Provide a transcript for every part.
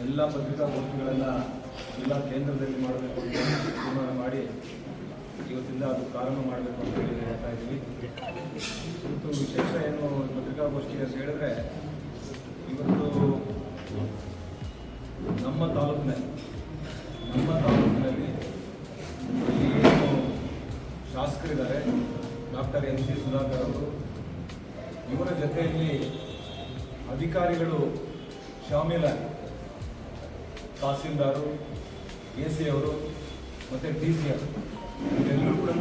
ಎಲ್ಲ ಪತ್ರಿಕಾಗೋಷ್ಠಿಗಳನ್ನು ಜಿಲ್ಲಾ ಕೇಂದ್ರದಲ್ಲಿ ಮಾಡಬೇಕು ಅಂತ ತೀರ್ಮಾನ ಮಾಡಿ ಇವತ್ತಿಂದ ಅದು ಪ್ರಾರಂಭ ಮಾಡಬೇಕು ಅಂತ ಹೇಳಿ ಹೇಳ್ತಾ ಇದ್ವಿ. ಇವತ್ತು ವಿಶೇಷ ಏನು ಪತ್ರಿಕಾಗೋಷ್ಠಿ ಅಂತ ಹೇಳಿದ್ರೆ, ಇವತ್ತು ನಮ್ಮ ತಾಲೂಕಿನಲ್ಲಿ ಏನು ಶಾಸಕರಿದ್ದಾರೆ ಡಾಕ್ಟರ್ MC ಸುಧಾಕರ್ ಅವರು, ಇವರ ಜೊತೆಯಲ್ಲಿ ಅಧಿಕಾರಿಗಳು ಶಾಮೀಲಾಗಿ ತಹಸೀಲ್ದಾರು, AC ಅವರು ಮತ್ತು DC ಅವರು ಇವರೆಲ್ಲರೂ ಕೂಡ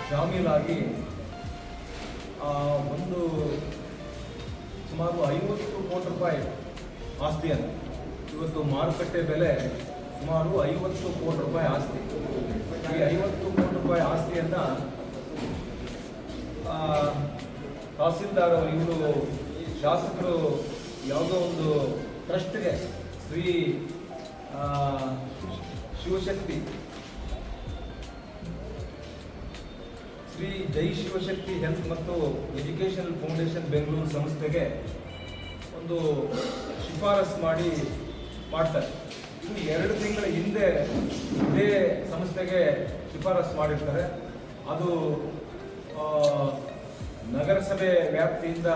ಶಾಮೀಲಾಗಿ ಒಂದು ಸುಮಾರು 50 ಕೋಟಿ ರೂಪಾಯಿ ಆಸ್ತಿಯನ್ನು, ಇವತ್ತು ಮಾರುಕಟ್ಟೆ ಬೆಲೆ ಸುಮಾರು 50 ಕೋಟಿ ರೂಪಾಯಿ ಆಸ್ತಿ. ಈ 50 ಕೋಟಿ ರೂಪಾಯಿ ಆಸ್ತಿಯನ್ನು ತಹಸೀಲ್ದಾರ್ ಅವರು ಇವರು ಶಾಸಕರು ಯಾವುದೋ ಒಂದು ಟ್ರಸ್ಟ್ಗೆ ಶ್ರೀ ಜೈ ಶಿವಶಕ್ತಿ ಹೆಲ್ತ್ ಮತ್ತು ಎಜುಕೇಷನಲ್ ಫೌಂಡೇಶನ್ ಬೆಂಗಳೂರು ಸಂಸ್ಥೆಗೆ ಒಂದು ಶಿಫಾರಸು ಮಾಡ್ತಾರೆ. ಇದು 2 ತಿಂಗಳ ಹಿಂದೆ ಇದೇ ಸಂಸ್ಥೆಗೆ ಶಿಫಾರಸು ಮಾಡಿರ್ತಾರೆ. ಅದು ನಗರಸಭೆ ವ್ಯಾಪ್ತಿಯಿಂದ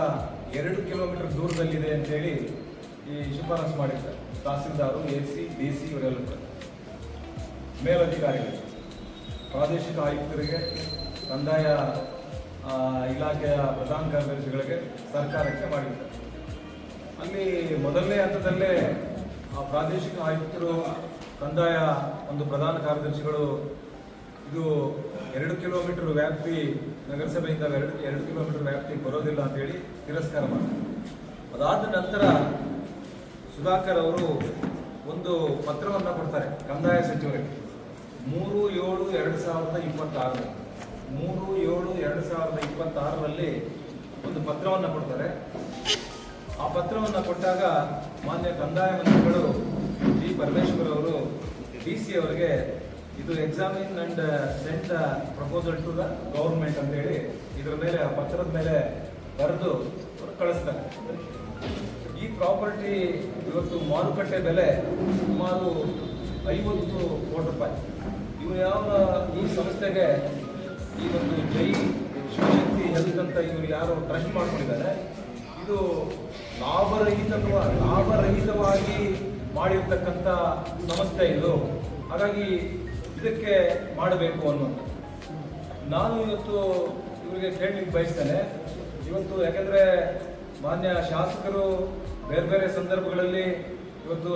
2 ಕಿಲೋಮೀಟರ್ ದೂರದಲ್ಲಿದೆ ಅಂತೇಳಿ ಈ ಶಿಫಾರಸು ಮಾಡಿರ್ತಾರೆ. ತಹಸೀಲ್ದಾರು, AC, DC ಇವರೆಲ್ಲ ಮೇಲಧಿಕಾರಿಗಳು, ಪ್ರಾದೇಶಿಕ ಆಯುಕ್ತರಿಗೆ, ಕಂದಾಯ ಇಲಾಖೆಯ ಪ್ರಧಾನ ಕಾರ್ಯದರ್ಶಿಗಳಿಗೆ, ಸರ್ಕಾರಕ್ಕೆ ಮಾಡಿರ್ತಾರೆ. ಅಲ್ಲಿ ಮೊದಲನೇ ಹಂತದಲ್ಲೇ ಆ ಪ್ರಾದೇಶಿಕ ಆಯುಕ್ತರು, ಕಂದಾಯ ಒಂದು ಪ್ರಧಾನ ಕಾರ್ಯದರ್ಶಿಗಳು ಇದು 2 ಕಿಲೋಮೀಟರ್ ವ್ಯಾಪ್ತಿ ನಗರಸಭೆಯಿಂದ 2 ಕಿಲೋಮೀಟರ್ ವ್ಯಾಪ್ತಿ ಬರೋದಿಲ್ಲ ಅಂತೇಳಿ ತಿರಸ್ಕಾರ ಮಾಡ್ತಾರೆ. ಅದಾದ ನಂತರ ಸುಧಾಕರ್ ಅವರು ಒಂದು ಪತ್ರವನ್ನು ಕೊಡ್ತಾರೆ ಕಂದಾಯ ಸಚಿವರಿಗೆ. 3/7/2026ರಲ್ಲಿ ಒಂದು ಪತ್ರವನ್ನು ಕೊಡ್ತಾರೆ. ಆ ಪತ್ರವನ್ನು ಕೊಟ್ಟಾಗ ಮಾನ್ಯ ಕಂದಾಯ ಮಂತ್ರಿಗಳು G. ಪರಮೇಶ್ವರ್ ಅವರು DC ಅವರಿಗೆ ಇದು examine and send proposal to the government ಅಂತೇಳಿ ಇದರ ಮೇಲೆ ಆ ಪತ್ರದ ಮೇಲೆ ಬರೆದು ಕಳಿಸ್ತಾರೆ. ಈ ಪ್ರಾಪರ್ಟಿ ಇವತ್ತು ಮಾರುಕಟ್ಟೆ ಬೆಲೆ ಸುಮಾರು 50 ಕೋಟಿ ರೂಪಾಯಿ. ಇವರು ಈ ಸಂಸ್ಥೆಗೆ ಈ ಒಂದು ಜೈ ಶಿವಶಕ್ತಿ ಹೆಲ್ತ್ ಅಂತ ಇವರು ಯಾರು ಟ್ರಸ್ಟ್ ಮಾಡ್ಕೊಂಡಿದ್ದಾರೆ, ಇದು ಲಾಭರಹಿತವಾಗಿ ಮಾಡಿರ್ತಕ್ಕಂಥ ಸಂಸ್ಥೆ ಇದು. ಹಾಗಾಗಿ ಇದಕ್ಕೆ ಮಾಡಬೇಕು ಅನ್ನೋದು ನಾನು ಇವತ್ತು ಇವರಿಗೆ ಕೇಳಲಿಕ್ಕೆ ಬಯಸ್ತೇನೆ. ಇವತ್ತು ಯಾಕೆಂದರೆ ಮಾನ್ಯ ಶಾಸಕರು ಬೇರೆ ಬೇರೆ ಸಂದರ್ಭಗಳಲ್ಲಿ ಇವತ್ತು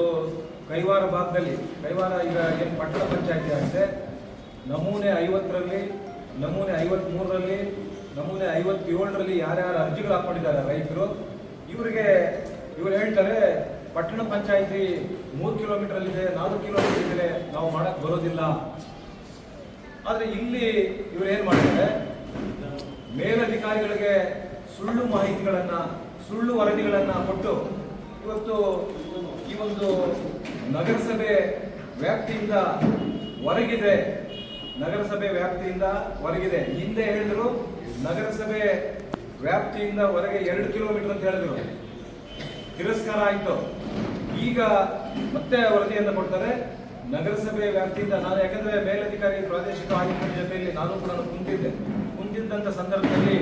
ಕೈವಾರ ಭಾಗದಲ್ಲಿ, ಕೈವಾರ ಈಗ ಏನು ಪಟ್ಟಣ ಪಂಚಾಯತಿ ಆಗಿದೆ, ನಮೂನೆ 50ರಲ್ಲಿ, ನಮೂನೆ 53ರಲ್ಲಿ, ನಮೂನೆ 57ರಲ್ಲಿ ಯಾರ್ಯಾರು ಅರ್ಜಿಗಳು ಹಾಕೊಂಡಿದ್ದಾರೆ ರೈತರು, ಇವರು ಹೇಳ್ತಾರೆ ಪಟ್ಟಣ ಪಂಚಾಯತಿ 3 ಕಿಲೋಮೀಟರ್ ಇದೆ, 4 ಕಿಲೋಮೀಟರ್ ಇದೆ, ನಾವು ಮಾಡಕ್ ಬರೋದಿಲ್ಲ. ಆದ್ರೆ ಇಲ್ಲಿ ಇವರು ಏನ್ ಮಾಡ್ತಾರೆ, ಮೇಲಧಿಕಾರಿಗಳಿಗೆ ಸುಳ್ಳು ಮಾಹಿತಿಗಳನ್ನ, ಸುಳ್ಳು ವರದಿಗಳನ್ನ ಕೊಟ್ಟು ಇವತ್ತು ಈ ಒಂದು ನಗರಸಭೆ ವ್ಯಾಪ್ತಿಯಿಂದ ಹೊರಗಿದೆ, ಹಿಂದೆ ಹೇಳಿದ್ರು ನಗರಸಭೆ ವ್ಯಾಪ್ತಿಯಿಂದ ಹೊರಗೆ 2 ಕಿಲೋಮೀಟರ್ ಅಂತ ಹೇಳಿದ್ರು, ತಿರಸ್ಕಾರ ಆಯಿತು. ಈಗ ಮತ್ತೆ ವರದಿಯನ್ನು ಕೊಡ್ತಾರೆ ನಗರಸಭೆ ವ್ಯಾಪ್ತಿಯಿಂದ. ನಾನು ಯಾಕಂದ್ರೆ ಮೇಲಧಿಕಾರಿ ಪ್ರಾದೇಶಿಕ ಆಯುಕ್ತರ ಜೊತೆಯಲ್ಲಿ ನಾನು ಕೂಡ ಕುಂತಿದ್ದಂಥ ಸಂದರ್ಭದಲ್ಲಿ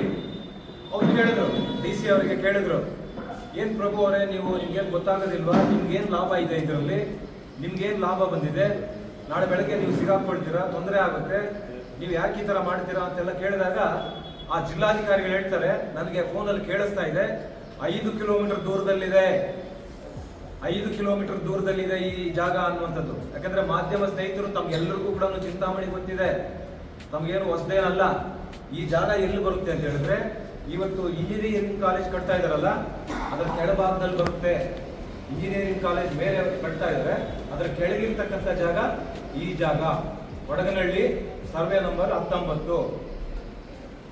ಅವ್ರು ಕೇಳಿದ್ರು, DC ಅವರಿಗೆ ಕೇಳಿದ್ರು, ಏನ್ ಪ್ರಭು ಅವರೇ, ನಿಮ್ಗೇನು ಗೊತ್ತಾಗೋದಿಲ್ವಾ, ನಿಮ್ಗೇನು ಲಾಭ ಇದೆ ಇದರಲ್ಲಿ, ನಿಮ್ಗೇನು ಲಾಭ ಬಂದಿದೆ, ನಾಳೆ ಬೆಳಗ್ಗೆ ನೀವು ಸಿಗಾಕೊಳ್ತೀರಾ, ತೊಂದರೆ ಆಗುತ್ತೆ, ನೀವು ಯಾಕೆ ಈ ಥರ ಮಾಡ್ತೀರಾ ಅಂತೆಲ್ಲ ಕೇಳಿದಾಗ ಆ ಜಿಲ್ಲಾಧಿಕಾರಿಗಳು ಹೇಳ್ತಾರೆ, ನನಗೆ ಫೋನಲ್ಲಿ ಕೇಳಿಸ್ತಾ ಇದೆ, 5 ಕಿಲೋಮೀಟರ್ ದೂರದಲ್ಲಿದೆ ಈ ಜಾಗ ಅನ್ನುವಂಥದ್ದು. ಯಾಕಂದ್ರೆ ಮಾಧ್ಯಮ ಸ್ನೇಹಿತರು ತಮ್ಗೆಲ್ಲರಿಗೂ ಕೂಡ ಚಿಂತಾಮಣಿ ಗೊತ್ತಿದೆ, ತಮ್ಗೇನು ಹೊಸದೇನಲ್ಲ. ಈ ಜಾಗ ಎಲ್ಲಿ ಬರುತ್ತೆ ಅಂತ ಹೇಳಿದ್ರೆ, ಇವತ್ತು ಇಂಜಿನಿಯರಿಂಗ್ ಕಾಲೇಜ್ ಕಟ್ತಾ ಇದಾರಲ್ಲ, ಅದರ ಕೆಳಭಾಗದಲ್ಲಿ ಬರುತ್ತೆ. ಇಂಜಿನಿಯರಿಂಗ್ ಕಾಲೇಜ್ ಮೇಲೆ ಕಟ್ತಾ ಇದ್ದಾರೆ, ಅದರ ಕೆಳಗಿರ್ತಕ್ಕಂಥ ಜಾಗ ಈ ಜಾಗ, ವಡಗನಹಳ್ಳಿ, ಸರ್ವೆ ನಂಬರ್ 19.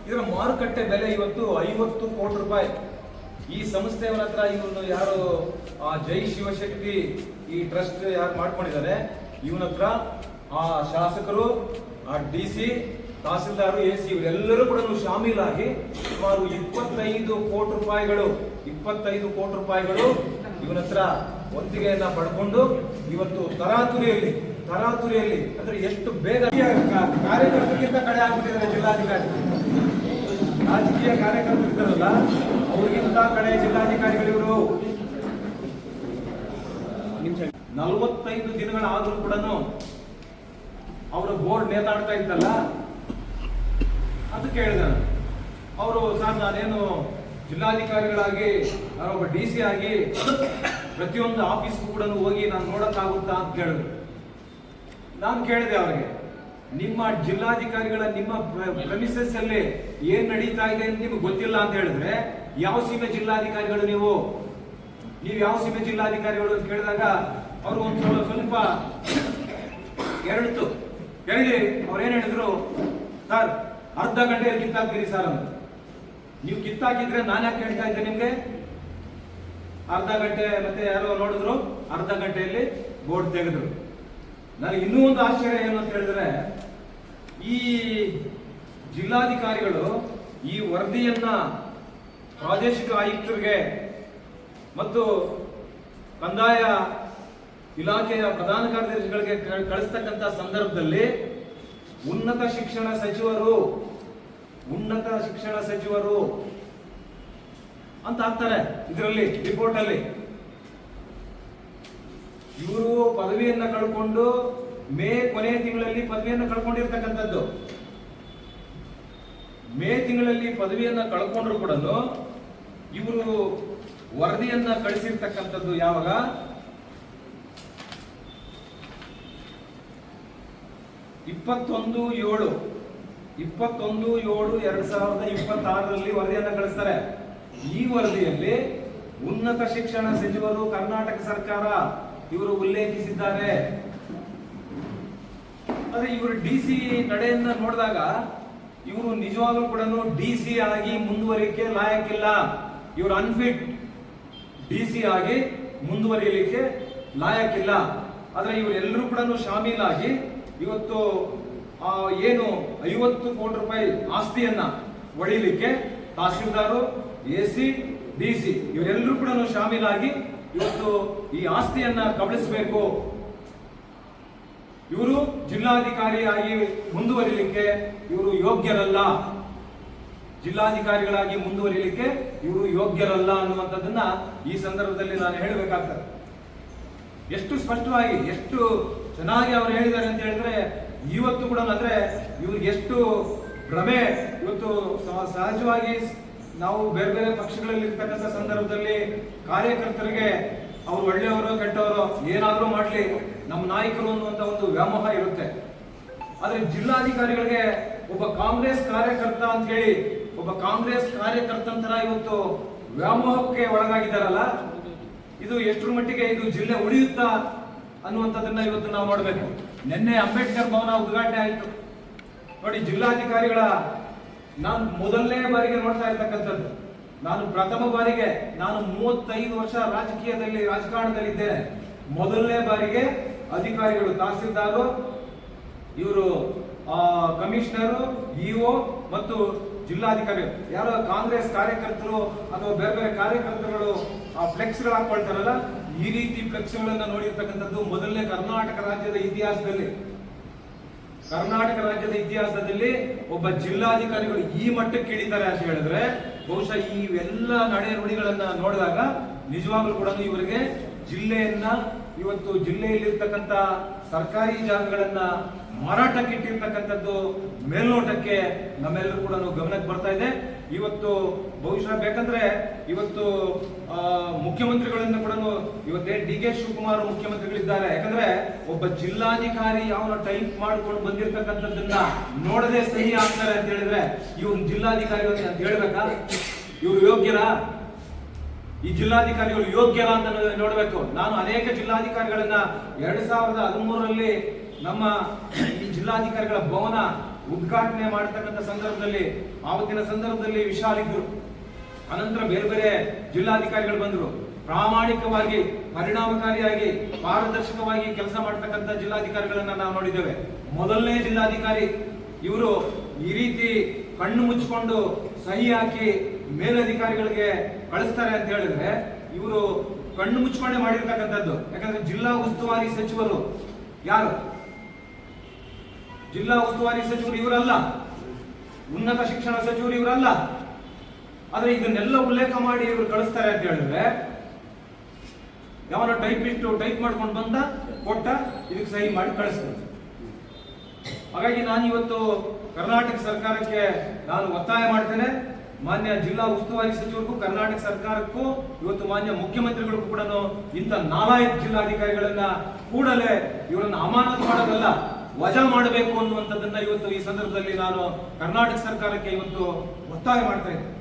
ಇದರ ಮಾರುಕಟ್ಟೆ ಬೆಲೆ ಇವತ್ತು 50 ಕೋಟಿ ರೂಪಾಯಿ. ಈ ಸಂಸ್ಥೆಯವರ ಹತ್ರ ಇವನು ಯಾರು ಜೈ ಶಿವಶಕ್ತಿ ಈ ಟ್ರಸ್ಟ್ ಯಾರು ಮಾಡ್ಕೊಂಡಿದ್ದಾರೆ, ಇವನ ಹತ್ರ ಆ ಶಾಸಕರು, ಆ DC, ತಹಸೀಲ್ದಾರು, AC ಇವರೆಲ್ಲರೂ ಕೂಡ ಶಾಮೀಲಾಗಿ ಸುಮಾರು 25 ಕೋಟಿ ರೂಪಾಯಿಗಳು ಇವನ ಹತ್ರ ಒತ್ತಿಗೆಯನ್ನ ಪಡ್ಕೊಂಡು ಇವತ್ತು ತರಾತುರಿಯಲ್ಲಿ ಅಂದ್ರೆ ಎಷ್ಟು ಬೇಗ ಕಾರ್ಯಕರ್ತರಿಗಿಂತ ಕಡೆ ಆಗ್ಬಿಟ್ಟಿದ್ದಾರೆ ಜಿಲ್ಲಾಧಿಕಾರಿ. ರಾಜಕೀಯ ಕಾರ್ಯಕರ್ತರಿದ್ದಾರಲ್ಲ ಅವ್ರಿಗಿಂತ ಕಡೆ ಜಿಲ್ಲಾಧಿಕಾರಿಗಳಿವರು. 45 ದಿನಗಳಾದ್ರೂ ಕೂಡ ಅವರ ಬೋರ್ಡ್ ನೇತಾಡ್ತಾ ಇದ್ದಲ್ಲ, ಅದು ಕೇಳಿದ ಅವರು, ಸರ್ ನಾನೇನು ಜಿಲ್ಲಾಧಿಕಾರಿಗಳಾಗಿ ನಾನೊಬ್ಬ DC ಆಗಿ ಪ್ರತಿಯೊಂದು ಆಫೀಸ್ಗೂ ಕೂಡ ಹೋಗಿ ನಾನು ನೋಡಕ್ಕಾಗುತ್ತಾ ಅಂತ ಕೇಳಿದ್ರು. ನಾನು ಕೇಳಿದೆ ಅವರಿಗೆ, ನಿಮ್ಮ ಜಿಲ್ಲಾಧಿಕಾರಿಗಳ ನಿಮ್ಮ ಪ್ರೆಮಿಸಸ್ ಅಲ್ಲಿ ಏನ್ ನಡೀತಾ ಇದೆ ಅಂತ ನಿಮ್ಗೆ ಗೊತ್ತಿಲ್ಲ ಅಂತ ಹೇಳಿದ್ರೆ ಯಾವ ಸೀಮೆ ಜಿಲ್ಲಾಧಿಕಾರಿಗಳು ನೀವು ಯಾವ ಸೀಮೆ ಜಿಲ್ಲಾಧಿಕಾರಿಗಳು ಅಂತ ಕೇಳಿದಾಗ ಅವರು ಒಂದು ಸ್ವಲ್ಪ ಎರಡಿತು ಹೇಳಿ ಅವ್ರೇನ್ ಹೇಳಿದ್ರು, ಸರ್ ಅರ್ಧ ಗಂಟೆಯಲ್ಲಿ ಕಿತ್ತಾಕ್ತೀರಿ ಸರ್ ಅಂತ. ನೀವು ಕಿತ್ತಾಕಿದ್ರೆ ನಾನು ಯಾಕೆ ಹೇಳ್ತಾ ಇದ್ದೆ ನಿಮ್ಗೆ? ಅರ್ಧ ಗಂಟೆ ಮತ್ತೆ ಯಾರೋ ನೋಡಿದ್ರು, ಅರ್ಧ ಗಂಟೆಯಲ್ಲಿ ಬೋರ್ಡ್ ತೆಗೆದ್ರು. ನನಗೆ ಇನ್ನೂ ಒಂದು ಆಶ್ಚರ್ಯ ಏನು ಅಂತ ಹೇಳಿದ್ರೆ, ಈ ಜಿಲ್ಲಾಧಿಕಾರಿಗಳು ಈ ವರದಿಯನ್ನ ಪ್ರಾದೇಶಿಕ ಆಯುಕ್ತರಿಗೆ ಮತ್ತು ಕಂದಾಯ ಇಲಾಖೆಯ ಪ್ರಧಾನ ಕಾರ್ಯದರ್ಶಿಗಳಿಗೆ ಕಳಿಸ್ತಕ್ಕಂಥ ಸಂದರ್ಭದಲ್ಲಿ ಉನ್ನತ ಶಿಕ್ಷಣ ಸಚಿವರು ಅಂತ ಹಾಕ್ತಾರೆ ಇದರಲ್ಲಿ ರಿಪೋರ್ಟ್ ಅಲ್ಲಿ. ಇವರು ಪದವಿಯನ್ನ ಕಳ್ಕೊಂಡು ಮೇ ಕೊನೆಯ ತಿಂಗಳಲ್ಲಿ ಪದವಿಯನ್ನು ಕಳ್ಕೊಂಡಿರ್ತಕ್ಕಂಥದ್ದು. ಮೇ ತಿಂಗಳಲ್ಲಿ ಪದವಿಯನ್ನ ಕಳ್ಕೊಂಡ್ರು ಕೂಡ ಇವರು ವರದಿಯನ್ನ ಕಳಿಸಿರ್ತಕ್ಕಂಥದ್ದು ಯಾವಾಗ? 21/7/2026 ವರದಿಯನ್ನ ಕಳಿಸ್ತಾರೆ. ಈ ವರದಿಯಲ್ಲಿ ಉನ್ನತ ಶಿಕ್ಷಣ ಸಚಿವರು, ಕರ್ನಾಟಕ ಸರ್ಕಾರ ಇವರು ಉಲ್ಲೇಖಿಸಿದ್ದಾರೆ. ಆದ್ರೆ ಇವರು DC ನಡೆಯನ್ನ ನೋಡಿದಾಗ ಇವರು ನಿಜವಾಗ್ಲೂ ಕೂಡ DC ಆಗಿ ಮುಂದುವರಿಕೆ ಲಾಯಕ್ಕಿಲ್ಲ. ಇವರು ಅನ್ಫಿಟ್, DC ಆಗಿ ಮುಂದುವರಿಯಲಿಕ್ಕೆ ಲಾಯಕ್ಕಿಲ್ಲ. ಆದ್ರೆ ಇವರೆಲ್ಲರೂ ಕೂಡ ಶಾಮೀಲಾಗಿ ಇವತ್ತು ಏನು 50 ಕೋಟಿ ರೂಪಾಯಿ ಆಸ್ತಿಯನ್ನ ಒಡೆಯಲಿಕ್ಕೆ ತಹಸೀಲ್ದಾರು, AC, DC ಇವರೆಲ್ಲರೂ ಕೂಡ ಶಾಮೀಲಾಗಿ ಇವತ್ತು ಈ ಆಸ್ತಿಯನ್ನ ಕಬಳಿಸಬೇಕು. ಇವರು ಜಿಲ್ಲಾಧಿಕಾರಿಯಾಗಿ ಮುಂದುವರಿಯಲಿಕ್ಕೆ ಇವರು ಯೋಗ್ಯರಲ್ಲ, ಜಿಲ್ಲಾಧಿಕಾರಿಗಳಾಗಿ ಮುಂದುವರಿಯಲಿಕ್ಕೆ ಇವರು ಯೋಗ್ಯರಲ್ಲ ಅನ್ನುವಂಥದ್ದನ್ನ ಈ ಸಂದರ್ಭದಲ್ಲಿ ನಾನು ಹೇಳಬೇಕಾಗ್ತದೆ. ಎಷ್ಟು ಸ್ಪಷ್ಟವಾಗಿ, ಎಷ್ಟು ಚೆನ್ನಾಗಿ ಅವರು ಹೇಳಿದ್ದಾರೆ ಅಂತ ಹೇಳಿದ್ರೆ, ಇವತ್ತು ಕೂಡ ಅಂದ್ರೆ ಇವ್ರಿಗೆ ಎಷ್ಟು ಭ್ರಮೆ. ಇವತ್ತು ಸಹಜವಾಗಿ ನಾವು ಬೇರೆ ಬೇರೆ ಪಕ್ಷಗಳಲ್ಲಿ ಇರ್ತಕ್ಕಂಥ ಸಂದರ್ಭದಲ್ಲಿ ಕಾರ್ಯಕರ್ತರಿಗೆ ಅವ್ರು ಒಳ್ಳೆಯವರು ಕೆಟ್ಟವರು ಏನಾದ್ರೂ ಮಾಡ್ಲಿ, ನಮ್ಮ ನಾಯಕರು ಅನ್ನುವಂತ ಒಂದು ವ್ಯಾಮೋಹ ಇರುತ್ತೆ. ಆದ್ರೆ ಜಿಲ್ಲಾಧಿಕಾರಿಗಳಿಗೆ ಒಬ್ಬ ಕಾಂಗ್ರೆಸ್ ಕಾರ್ಯಕರ್ತ ಅಂತ ಹೇಳಿ, ಒಬ್ಬ ಕಾಂಗ್ರೆಸ್ ಕಾರ್ಯಕರ್ತಂತರ ಇವತ್ತು ವ್ಯಾಮೋಹಕ್ಕೆ ಒಳಗಾಗಿದ್ದಾರಲ್ಲ, ಇದು ಎಷ್ಟರ ಮಟ್ಟಿಗೆ ಇದು ಜಿಲ್ಲೆ ಉಳಿಯುತ್ತಾ ಅನ್ನುವಂಥದ್ದನ್ನ ಇವತ್ತು ನಾವು ನೋಡ್ಬೇಕು. ನಿನ್ನೆ ಅಂಬೇಡ್ಕರ್ ಭವನ ಉದ್ಘಾಟನೆ ಆಯಿತು ನೋಡಿ. ಜಿಲ್ಲಾಧಿಕಾರಿಗಳ ನಾನು ಮೊದಲನೇ ಬಾರಿಗೆ ನೋಡ್ತಾ ಇರ್ತಕ್ಕಂಥದ್ದು. ನಾನು ಪ್ರಥಮ ಬಾರಿಗೆ, ನಾನು 35 ವರ್ಷ ರಾಜಕಾರಣದಲ್ಲಿದ್ದೇನೆ. ಮೊದಲನೇ ಬಾರಿಗೆ ಅಧಿಕಾರಿಗಳು, ತಹಸೀಲ್ದಾರು, ಇವರು ಕಮಿಷನರು, EO ಮತ್ತು ಜಿಲ್ಲಾಧಿಕಾರಿ, ಯಾರೋ ಕಾಂಗ್ರೆಸ್ ಕಾರ್ಯಕರ್ತರು ಅಥವಾ ಬೇರೆ ಬೇರೆ ಕಾರ್ಯಕರ್ತರುಗಳು ಆ ಫ್ಲೆಕ್ಸ್ಗಳು ಹಾಕೊಳ್ತಾರಲ್ಲ, ಈ ರೀತಿ ಫ್ಲೆಕ್ಸ್ಗಳನ್ನ ನೋಡಿರ್ತಕ್ಕಂಥದ್ದು ಮೊದಲನೇ ಕರ್ನಾಟಕ ರಾಜ್ಯದ ಇತಿಹಾಸದಲ್ಲಿ ಒಬ್ಬ ಜಿಲ್ಲಾಧಿಕಾರಿಗಳು ಈ ಮಟ್ಟಕ್ಕೆ ಇಳಿತಾರೆ ಅಂತ ಹೇಳಿದ್ರೆ, ಬಹುಶಃ ಈ ಎಲ್ಲ ನಡೆ ನುಡಿಗಳನ್ನ ನೋಡಿದಾಗ ನಿಜವಾಗ್ಲೂ ಕೂಡ ಇವರಿಗೆ ಜಿಲ್ಲೆಯನ್ನ, ಇವತ್ತು ಜಿಲ್ಲೆಯಲ್ಲಿರ್ತಕ್ಕಂಥ ಸರ್ಕಾರಿ ಜಾಗಗಳನ್ನ ಮಾರಾಟಕ್ಕೆ ಇಟ್ಟಿರ್ತಕ್ಕಂಥದ್ದು ಮೇಲ್ನೋಟಕ್ಕೆ ನಮ್ಮೆಲ್ಲರೂ ಕೂಡ ಗಮನಕ್ಕೆ ಬರ್ತಾ ಇದೆ. ಇವತ್ತು ಬಹುಶಃ ಬೇಕಂದ್ರೆ ಇವತ್ತು ಮುಖ್ಯಮಂತ್ರಿಗಳನ್ನ ಕೂಡ ಇವತ್ತೇ DK ಶಿವಕುಮಾರ್ ಮುಖ್ಯಮಂತ್ರಿಗಳಿದ್ದಾರೆ. ಯಾಕಂದ್ರೆ ಒಬ್ಬ ಜಿಲ್ಲಾಧಿಕಾರಿ ಯಾವ ಟೈಪ್ ಮಾಡ್ಕೊಂಡು ಬಂದಿರತಕ್ಕಂಥದ್ದನ್ನ ನೋಡದೆ ಸಹಿ ಆಗ್ತಾರೆ ಅಂತ ಹೇಳಿದ್ರೆ ಇವ್ರು ಜಿಲ್ಲಾಧಿಕಾರಿ ಅಂತ ಹೇಳ್ಬೇಕಾ? ಇವ್ರು ಯೋಗ್ಯರಾ? ಈ ಜಿಲ್ಲಾಧಿಕಾರಿಗಳು ಯೋಗ್ಯರ ಅಂತ ನೋಡ್ಬೇಕು. ನಾನು ಅನೇಕ ಜಿಲ್ಲಾಧಿಕಾರಿಗಳನ್ನ 2013ರಲ್ಲಿ ನಮ್ಮ ಈ ಜಿಲ್ಲಾಧಿಕಾರಿಗಳ ಭವನ ಉದ್ಘಾಟನೆ ಮಾಡತಕ್ಕಂಥ ಸಂದರ್ಭದಲ್ಲಿ, ಆವತ್ತಿನ ಸಂದರ್ಭದಲ್ಲಿ ವಿಶಾಲ್ ಇದ್ರು. ಅನಂತರ ಬೇರೆ ಬೇರೆ ಜಿಲ್ಲಾಧಿಕಾರಿಗಳು ಬಂದರು. ಪ್ರಾಮಾಣಿಕವಾಗಿ, ಪರಿಣಾಮಕಾರಿಯಾಗಿ, ಪಾರದರ್ಶಕವಾಗಿ ಕೆಲಸ ಮಾಡತಕ್ಕಂಥ ಜಿಲ್ಲಾಧಿಕಾರಿಗಳನ್ನ ನಾವು ನೋಡಿದ್ದೇವೆ. ಮೊದಲನೇ ಜಿಲ್ಲಾಧಿಕಾರಿ ಇವರು ಈ ರೀತಿ ಕಣ್ಣು ಮುಚ್ಚಿಕೊಂಡು ಸಹಿ ಹಾಕಿ ಮೇಲಧಿಕಾರಿಗಳಿಗೆ ಕಳಿಸ್ತಾರೆ ಅಂತ ಹೇಳಿದ್ರೆ, ಇವರು ಕಣ್ಣು ಮುಚ್ಕೊಂಡೆ ಮಾಡಿರ್ತಕ್ಕಂಥದ್ದು. ಯಾಕಂದ್ರೆ ಜಿಲ್ಲಾ ಉಸ್ತುವಾರಿ ಸಚಿವರು ಯಾರು? ಜಿಲ್ಲಾ ಉಸ್ತುವಾರಿ ಸಚಿವರು ಇವರಲ್ಲ, ಉನ್ನತ ಶಿಕ್ಷಣ ಸಚಿವರು ಇವರಲ್ಲ. ಆದ್ರೆ ಇದನ್ನೆಲ್ಲ ಉಲ್ಲೇಖ ಮಾಡಿ ಇವರು ಕಳಿಸ್ತಾರೆ ಅಂತ ಹೇಳಿದ್ರೆ, ಯಾವನ ಟೈಪಿಸ್ಟ್ ಟೈಪ್ ಮಾಡ್ಕೊಂಡು ಬಂದ ಕೊಟ್ಟ ಇದಕ್ಕೆ ಸಹಿ ಮಾಡಿ ಕಳಿಸ್ತಾರೆ. ಹಾಗಾಗಿ ನಾನು ಇವತ್ತು ಕರ್ನಾಟಕ ಸರ್ಕಾರಕ್ಕೆ ನಾನು ಒತ್ತಾಯ ಮಾಡ್ತೇನೆ, ಮಾನ್ಯ ಜಿಲ್ಲಾ ಉಸ್ತುವಾರಿ ಸಚಿವರಿಗೂ ಕರ್ನಾಟಕ ಸರ್ಕಾರಕ್ಕೂ ಇವತ್ತು ಮಾನ್ಯ ಮುಖ್ಯಮಂತ್ರಿಗಳಿಗೂ ಕೂಡ ಇಂಥ ನಾಲಾಯಕ ಜಿಲ್ಲಾಧಿಕಾರಿಗಳನ್ನ ಕೂಡಲೇ ಇವರನ್ನು ಅಮಾನತು ಮಾಡೋದಲ್ಲ, ವಜಾ ಮಾಡಬೇಕು ಅನ್ನುವಂಥದ್ದನ್ನ ಇವತ್ತು ಈ ಸಂದರ್ಭದಲ್ಲಿ ನಾನು ಕರ್ನಾಟಕ ಸರ್ಕಾರಕ್ಕೆ ಇವತ್ತು ಒತ್ತಾಯ ಮಾಡ್ತಾ ಇದ್ದೇನೆ.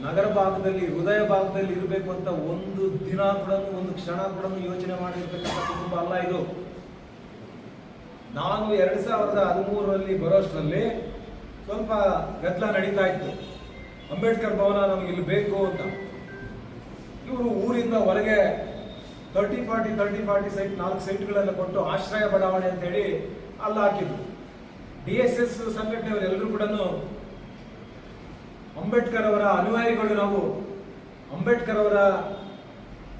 ನಗರ ಭಾಗದಲ್ಲಿ, ಹೃದಯ ಭಾಗದಲ್ಲಿ ಇರಬೇಕು ಅಂತ ಒಂದು ದಿನ ಕೂಡ, ಒಂದು ಕ್ಷಣ ಕೂಡ ಯೋಚನೆ ಮಾಡಿರ್ತಕ್ಕಂಥ ಕುಟುಂಬ ಅಲ್ಲ ಇದು. ನಾನು 2013ರಲ್ಲಿ ಬರೋಷ್ಟರಲ್ಲಿ ಸ್ವಲ್ಪ ಗದ್ದಲ ನಡೀತಾ ಇತ್ತು. ಅಂಬೇಡ್ಕರ್ ಭವನ ನಮ್ಗೆ ಇಲ್ಲಿ ಬೇಕು ಅಂತ ಇವರು ಊರಿಂದ ಹೊರಗೆ 30-40 ಸೈಟ್ 4 ಸೈಟ್ಗಳನ್ನು ಕೊಟ್ಟು ಆಶ್ರಯ ಬಡಾವಣೆ ಅಂತ ಹೇಳಿ ಅಲ್ಲಿ ಹಾಕಿದ್ರು. DSS ಸಂಘಟನೆಯವರೆಲ್ಲರೂ ಕೂಡ ಅಂಬೇಡ್ಕರ್ ಅವರ ಅನುಯಾಯಿಗಳು, ನಾವು ಅಂಬೇಡ್ಕರ್ ಅವರ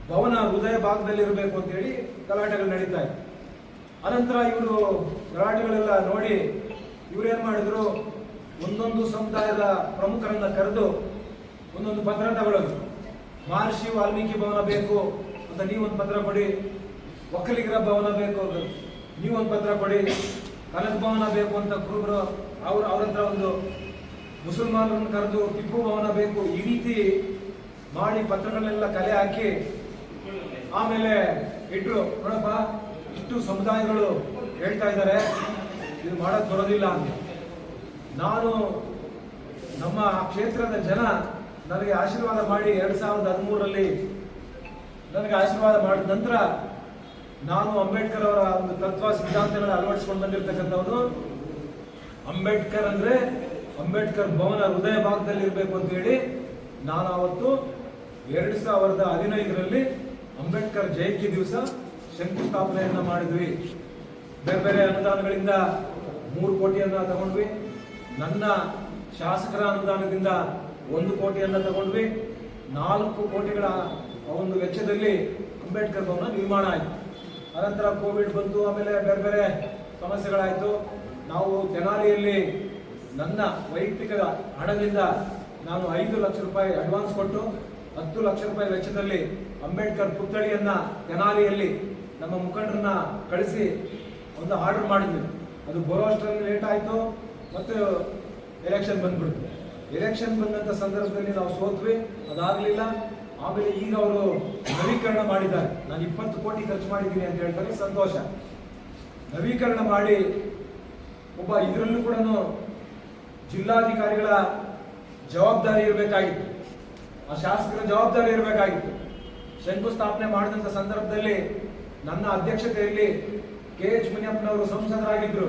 ಭವನ ಹೃದಯ ಭಾಗದಲ್ಲಿ ಇರಬೇಕು ಅಂತ ಹೇಳಿ ಗಲಾಟೆಗಳು ನಡೀತಾ ಇತ್ತು. ಅನಂತರ ಇವರು ಗಲಾಟೆಗಳೆಲ್ಲ ನೋಡಿ ಇವರೇನ್ ಮಾಡಿದ್ರು, ಒಂದೊಂದು ಸಮುದಾಯದ ಪ್ರಮುಖರನ್ನ ಕರೆದು ಒಂದೊಂದು ಪತ್ರ ತಗೊಳ್ಳೋದು. ಮಹರ್ಷಿ ವಾಲ್ಮೀಕಿ ಭವನ ಬೇಕು ಅಂತ ನೀವೊಂದು ಪತ್ರ ಕೊಡಿ, ಒಕ್ಕಲಿಗರ ಭವನ ಬೇಕು ನೀವೊಂದು ಪತ್ರ ಕೊಡಿ, ಕನಕ ಭವನ ಬೇಕು ಅಂತ ಕುರುಬರು ಅವ್ರ ಹತ್ರ ಒಂದು, ಮುಸಲ್ಮಾನರನ್ನು ಕರೆದು ಟಿಪ್ಪು ಭವನ ಬೇಕು, ಈ ರೀತಿ ಮಾಡಿ ಪತ್ರಗಳನ್ನೆಲ್ಲ ಕಲೆ ಹಾಕಿ ಆಮೇಲೆ ಇಟ್ರು. ನೋಡಪ್ಪ, ಇಷ್ಟು ಸಮುದಾಯಗಳು ಹೇಳ್ತಾ ಇದ್ದಾರೆ, ಇದು ಮಾಡಕ್ ಬರೋದಿಲ್ಲ ಅಂತ. ನಾನು ನಮ್ಮ ಕ್ಷೇತ್ರದ ಜನ ನನಗೆ ಆಶೀರ್ವಾದ ಮಾಡಿ 2013ರಲ್ಲಿ ನನಗೆ ಆಶೀರ್ವಾದ ಮಾಡಿದ ನಂತರ ನಾನು ಅಂಬೇಡ್ಕರ್ ಅವರ ಒಂದು ತತ್ವ ಸಿದ್ಧಾಂತಗಳನ್ನ ಅಳವಡಿಸಿಕೊಂಡು ಬಂದಿರತಕ್ಕಂಥವನು. ಅಂಬೇಡ್ಕರ್ ಅಂದ್ರೆ ಅಂಬೇಡ್ಕರ್ ಭವನ ಹೃದಯ ಭಾಗದಲ್ಲಿ ಇರಬೇಕು ಅಂತ ಹೇಳಿ ನಾನು ಅವತ್ತು 2015ರಲ್ಲಿ ಅಂಬೇಡ್ಕರ್ ಜಯಂತಿ ದಿವಸ ಶಂಕುಸ್ಥಾಪನೆಯನ್ನ ಮಾಡಿದ್ವಿ. ಬೇರೆ ಬೇರೆ ಅನುದಾನಗಳಿಂದ 3 ಕೋಟಿಯನ್ನ ತಗೊಂಡ್ವಿ. ನನ್ನ ಶಾಸಕರ ಅನುದಾನದಿಂದ 1 ಕೋಟಿಯನ್ನ ತಗೊಂಡ್ವಿ. 4 ಕೋಟಿಗಳ ಒಂದು ವೆಚ್ಚದಲ್ಲಿ ಅಂಬೇಡ್ಕರ್ ಭವನ ನಿರ್ಮಾಣ ಆಯಿತು. ಅನಂತರ ಕೋವಿಡ್ ಬಂತು, ಆಮೇಲೆ ಬೇರೆ ಬೇರೆ ಸಮಸ್ಯೆಗಳಾಯಿತು. ನಾವು ತೆನಾಲಿಯಲ್ಲಿ ನನ್ನ ವೈಯಕ್ತಿಕ ಹಣದಿಂದ ನಾನು 5 ಲಕ್ಷ ರೂಪಾಯಿ ಅಡ್ವಾನ್ಸ್ ಕೊಟ್ಟು 10 ಲಕ್ಷ ರೂಪಾಯಿ ವೆಚ್ಚದಲ್ಲಿ ಅಂಬೇಡ್ಕರ್ ಪುತ್ಥಳಿಯನ್ನ ತೆನಾಲಿಯಲ್ಲಿ ನಮ್ಮ ಮುಖಂಡರನ್ನ ಕಳಿಸಿ ಒಂದು ಆರ್ಡರ್ ಮಾಡಿದ್ವಿ. ಅದು ಬರೋಷ್ಟರಲ್ಲಿ ಲೇಟ್ ಆಯಿತು, ಮತ್ತು ಎಲೆಕ್ಷನ್ ಬಂದ್ಬಿಡ್ತು. ಎಲೆಕ್ಷನ್ ಬಂದಂಥ ಸಂದರ್ಭದಲ್ಲಿ ನಾವು ಸೋತ್ವಿ, ಅದಾಗಲಿಲ್ಲ. ಆಮೇಲೆ ಈಗ ಅವರು ನವೀಕರಣ ಮಾಡಿದ್ದಾರೆ. ನಾನು 20 ಕೋಟಿ ಖರ್ಚು ಮಾಡಿದ್ದೀನಿ ಅಂತ ಹೇಳ್ತಾರೆ, ಸಂತೋಷ. ನವೀಕರಣ ಮಾಡಿ ಒಬ್ಬ ಇದರಲ್ಲೂ ಕೂಡ ಜಿಲ್ಲಾಧಿಕಾರಿಗಳ ಜವಾಬ್ದಾರಿ ಇರಬೇಕಾಗಿತ್ತು, ಆ ಶಾಸಕರ ಜವಾಬ್ದಾರಿ ಇರಬೇಕಾಗಿತ್ತು. ಶಂಕುಸ್ಥಾಪನೆ ಮಾಡಿದಂಥ ಸಂದರ್ಭದಲ್ಲಿ ನನ್ನ ಅಧ್ಯಕ್ಷತೆಯಲ್ಲಿ KH ಮುನಿಯಪ್ಪನವರು ಸಂಸದರಾಗಿದ್ರು.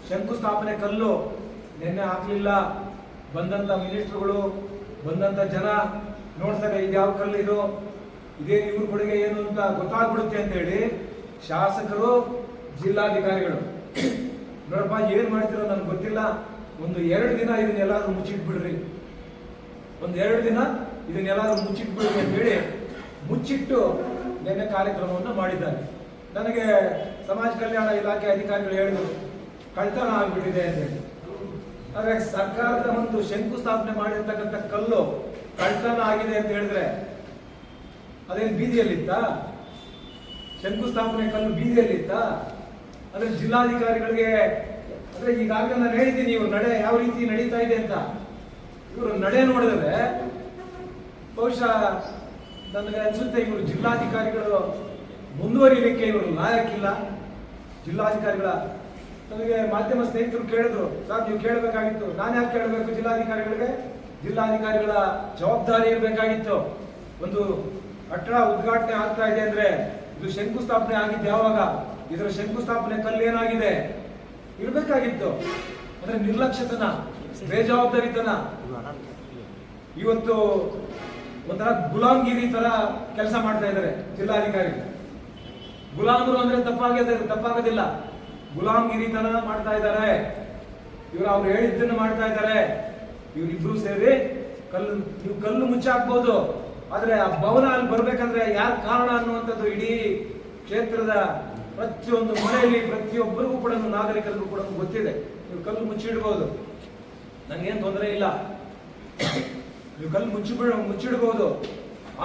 ಶಂಕುಸ್ಥಾಪನೆ ಕಲ್ಲು ನಿನ್ನೆ ಹಾಕಲಿಲ್ಲ. ಬಂದಂಥ ಮಿನಿಸ್ಟರ್ಗಳು, ಬಂದಂಥ ಜನ ನೋಡ್ತಾರೆ, ಇದ್ಯಾವ ಕಲ್ಲು ಇದು, ಇದೇ ಇವ್ರ ಕೊಡುಗೆ ಏನು ಅಂತ ಗೊತ್ತಾಗ್ಬಿಡುತ್ತೆ ಅಂತ ಹೇಳಿ ಶಾಸಕರು, ಜಿಲ್ಲಾಧಿಕಾರಿಗಳು ನೋಡಪ್ಪ ಏನ್ ಮಾಡ್ತಿರೋ ನನ್ಗೆ ಗೊತ್ತಿಲ್ಲ, ಒಂದು 2 ದಿನ ಇದನ್ನೆಲ್ಲಾದ್ರೂ ಮುಚ್ಚಿಟ್ಬಿಡ್ರಿ, ಒಂದು 2 ದಿನ ಇದನ್ನೆಲ್ಲಾದ್ರೂ ಮುಚ್ಚಿಟ್ಬಿಡ್ರಿ ಅಂತ ಹೇಳಿ ಮುಚ್ಚಿಟ್ಟು ನಿನ್ನೆ ಕಾರ್ಯಕ್ರಮವನ್ನು ಮಾಡಿದ್ದಾರೆ. ನನಗೆ ಸಮಾಜ ಕಲ್ಯಾಣ ಇಲಾಖೆ ಅಧಿಕಾರಿಗಳು ಹೇಳಿದ್ರು ಕಳ್ತನ ಆಗ್ಬಿಟ್ಟಿದೆ ಅಂತ ಹೇಳಿ. ಆದ್ರೆ ಸರ್ಕಾರದ ಒಂದು ಶಂಕುಸ್ಥಾಪನೆ ಮಾಡಿರ್ತಕ್ಕಂಥ ಕಲ್ಲು ಕಳ್ತನ ಆಗಿದೆ ಅಂತ ಹೇಳಿದ್ರೆ ಅದೇನು ಬೀದಿಯಲ್ಲಿತ್ತ? ಶಂಕುಸ್ಥಾಪನೆ ಕಲ್ಲು ಬೀದಿಯಲ್ಲಿತ್ತ? ಅಂದ್ರೆ ಜಿಲ್ಲಾಧಿಕಾರಿಗಳಿಗೆ, ಅಂದ್ರೆ ಈಗಾಗಲೇ ನಾನು ಹೇಳಿದ್ದೀನಿ ಇವ್ರ ನಡೆ ಯಾವ ರೀತಿ ನಡೀತಾ ಇದೆ ಅಂತ. ಇವರು ನಡೆ ನೋಡಿದ್ರೆ ಬಹುಶಃ ನನಗೆ ಅನ್ಸುತ್ತೆ ಇವರು ಜಿಲ್ಲಾಧಿಕಾರಿಗಳು ಮುಂದುವರಿಲಿಕ್ಕೆ ಇವರು ಲಾಯಕ್ಕಿಲ್ಲ. ಜಿಲ್ಲಾಧಿಕಾರಿಗಳ ನನಗೆ ಮಾಧ್ಯಮ ಸ್ನೇಹಿತರು ಕೇಳಿದ್ರು, ಸರ್ ನೀವು ಕೇಳಬೇಕಾಗಿತ್ತು. ನಾನು ಯಾಕೆ ಕೇಳಬೇಕು ಜಿಲ್ಲಾಧಿಕಾರಿಗಳಿಗೆ? ಜಿಲ್ಲಾಧಿಕಾರಿಗಳ ಜವಾಬ್ದಾರಿ ಇರಬೇಕಾಗಿತ್ತು. ಒಂದು ಕಟ್ಟಡ ಉದ್ಘಾಟನೆ ಆಗ್ತಾ ಇದೆ ಅಂದ್ರೆ ಇದು ಶಂಕುಸ್ಥಾಪನೆ ಆಗಿದ್ದು ಯಾವಾಗ, ಇದರ ಶಂಕುಸ್ಥಾಪನೆ ಕಲ್ಲು ಏನಾಗಿದೆ ಇರಬೇಕಾಗಿತ್ತು. ಅಂದ್ರೆ ನಿರ್ಲಕ್ಷ್ಯತನ, ಬೇಜವಾಬ್ದಾರಿತನ, ಇವತ್ತು ಒಂಥರ ಗುಲಾಮ್ಗಿರಿ ತರ ಕೆಲಸ ಮಾಡ್ತಾ ಇದ್ದಾರೆ ಜಿಲ್ಲಾಧಿಕಾರಿಗಳು. ಗುಲಾಮರು ಅಂದ್ರೆ ತಪ್ಪಾಗೋದಿಲ್ಲ, ಗುಲಾಮ್ಗಿರಿತನ ಮಾಡ್ತಾ ಇದ್ದಾರೆ ಇವರು. ಅವ್ರು ಹೇಳಿದ್ದನ್ನು ಮಾಡ್ತಾ ಇದ್ದಾರೆ. ಇವರಿಬ್ರು ಸೇರಿ ನೀವು ಕಲ್ಲು ಮುಚ್ಚಾಕ್ಬಹುದು, ಆದ್ರೆ ಆ ಭವನ ಅಲ್ಲಿ ಬರ್ಬೇಕಂದ್ರೆ ಯಾರು ಕಾರಣ ಅನ್ನುವಂಥದ್ದು ಇಡೀ ಕ್ಷೇತ್ರದ ಪ್ರತಿಯೊಂದು ಮನೆಯಲ್ಲಿ ಪ್ರತಿಯೊಬ್ಬರಿಗೂ ಕೂಡ ನಾಗರಿಕರಿಗೂ ಕೂಡ ಗೊತ್ತಿದೆ. ನೀವು ಕಲ್ಲು ಮುಚ್ಚಿಡ್ಬೋದು, ನಂಗೇನು ತೊಂದರೆ ಇಲ್ಲ. ನೀವು ಕಲ್ಲು ಮುಚ್ಚಿಡ್ಬೋದು,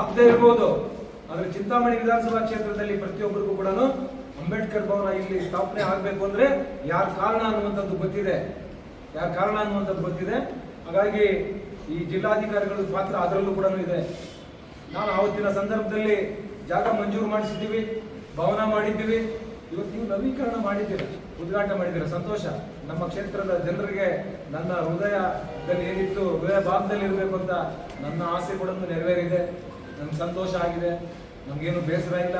ಆಗದೆ ಇರ್ಬೋದು. ಆದ್ರೆ ಚಿಂತಾಮಣಿ ವಿಧಾನಸಭಾ ಕ್ಷೇತ್ರದಲ್ಲಿ ಪ್ರತಿಯೊಬ್ಬರಿಗೂ ಕೂಡ ಅಂಬೇಡ್ಕರ್ ಭವನ ಇಲ್ಲಿ ಸ್ಥಾಪನೆ ಆಗ್ಬೇಕು ಅಂದ್ರೆ ಯಾರ ಕಾರಣ ಅನ್ನುವಂಥದ್ದು ಗೊತ್ತಿದೆ, ಹಾಗಾಗಿ ಈ ಜಿಲ್ಲಾಧಿಕಾರಿಗಳ ಪಾತ್ರ ಅದರಲ್ಲೂ ಕೂಡ ಇದೆ. ನಾನು ಆವತ್ತಿನ ಸಂದರ್ಭದಲ್ಲಿ ಜಾಗ ಮಂಜೂರು ಮಾಡಿಸಿದ್ದೀವಿ, ಭವನ ಮಾಡಿದ್ದೀವಿ. ಇವತ್ತು ನೀವು ನವೀಕರಣ ಮಾಡಿದ್ದೀರ, ಉದ್ಘಾಟನೆ ಮಾಡಿದ್ದೀರ, ಸಂತೋಷ. ನಮ್ಮ ಕ್ಷೇತ್ರದ ಜನರಿಗೆ ನನ್ನ ಹೃದಯದಲ್ಲಿ ಏನಿತ್ತು, ಹೃದಯ ಭಾಗದಲ್ಲಿ ಇರಬೇಕು ಅಂತ ನನ್ನ ಆಸೆ ಕೂಡ ನೆರವೇರಿದೆ. ನಮ್ಗೆ ಸಂತೋಷ ಆಗಿದೆ, ನಮ್ಗೇನು ಬೇಸರ ಇಲ್ಲ.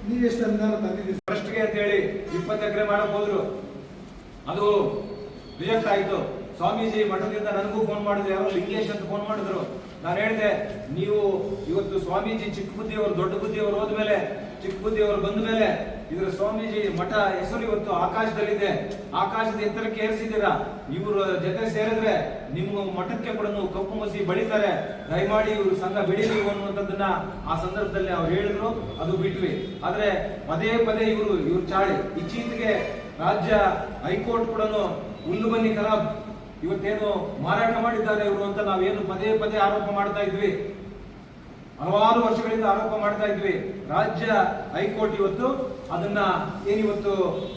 ನೀವೆಷ್ಟು ಅನುದಾನ ತಂದಿದ್ದೀರಿ ಟ್ರಸ್ಟ್ಗೆ ಅಂತ ಹೇಳಿ 20 ಎಕರೆ ಮಾಡಕ್ ಹೋದ್ರು, ಅದು ರಿಜೆಕ್ಟ್ ಆಯ್ತು. ಸ್ವಾಮೀಜಿ ಮಠದಿಂದ ನನಗೂ ಫೋನ್ ಮಾಡಿದ್ರು, ಯಾರೋ ಲಿಂಗೇಶ್ ಅಂತ ಫೋನ್ ಮಾಡಿದ್ರು. ನಾನು ಹೇಳಿದೆ, ನೀವು ಇವತ್ತು ಸ್ವಾಮೀಜಿ ಚಿಕ್ಕ ಬುದ್ಧಿಯವರು ದೊಡ್ಡ ಬುದ್ಧಿಯವರು ಹೋದ್ಮೇಲೆ, ಚಿಕ್ಕ ಬುದ್ಧಿಯವರು ಬಂದ ಮೇಲೆ ಇದ್ರ ಸ್ವಾಮೀಜಿ ಮಠ ಹೆಸರು ಇವತ್ತು ಆಕಾಶದಲ್ಲಿದೆ, ಆಕಾಶದ ಎತ್ತರಕ್ಕೆ ಏರಿಸಿದ್ದೀರಾ. ಇವರು ಜೊತೆ ಸೇರಿದ್ರೆ ನಿಮ್ಮ ಮಠಕ್ಕೆ ಕೂಡ ಕಪ್ಪು ಮಸಿ ಬಳಿತಾರೆ, ದಯಮಾಡಿ ಇವರು ಸಂಘ ಬಿಡಿಲಿ ಅನ್ನುವಂಥದ್ದನ್ನ ಆ ಸಂದರ್ಭದಲ್ಲಿ ಅವ್ರು ಹೇಳಿದ್ರು, ಅದು ಬಿಟ್ವಿ. ಆದ್ರೆ ಪದೇ ಪದೇ ಇವ್ರ ಚಾಳಿ. ಇತ್ತೀಚೆಗೆ ರಾಜ್ಯ ಹೈಕೋರ್ಟ್ ಕೂಡ ಹುಲ್ಲು ಬನ್ನಿ ಖರಾಬ್ ಇವತ್ತೇನು ಮಾರಾಟ ಮಾಡಿದ್ದಾರೆ ಇವರು ಅಂತ ನಾವೇನು ಪದೇ ಪದೇ ಆರೋಪ ಮಾಡ್ತಾ ಇದ್ವಿ, ಹಲವಾರು ವರ್ಷಗಳಿಂದ ಆರೋಪ ಮಾಡ್ತಾ ಇದ್ವಿ. ರಾಜ್ಯ ಹೈಕೋರ್ಟ್ ಇವತ್ತು ಅದನ್ನ ಏನಿವತ್ತು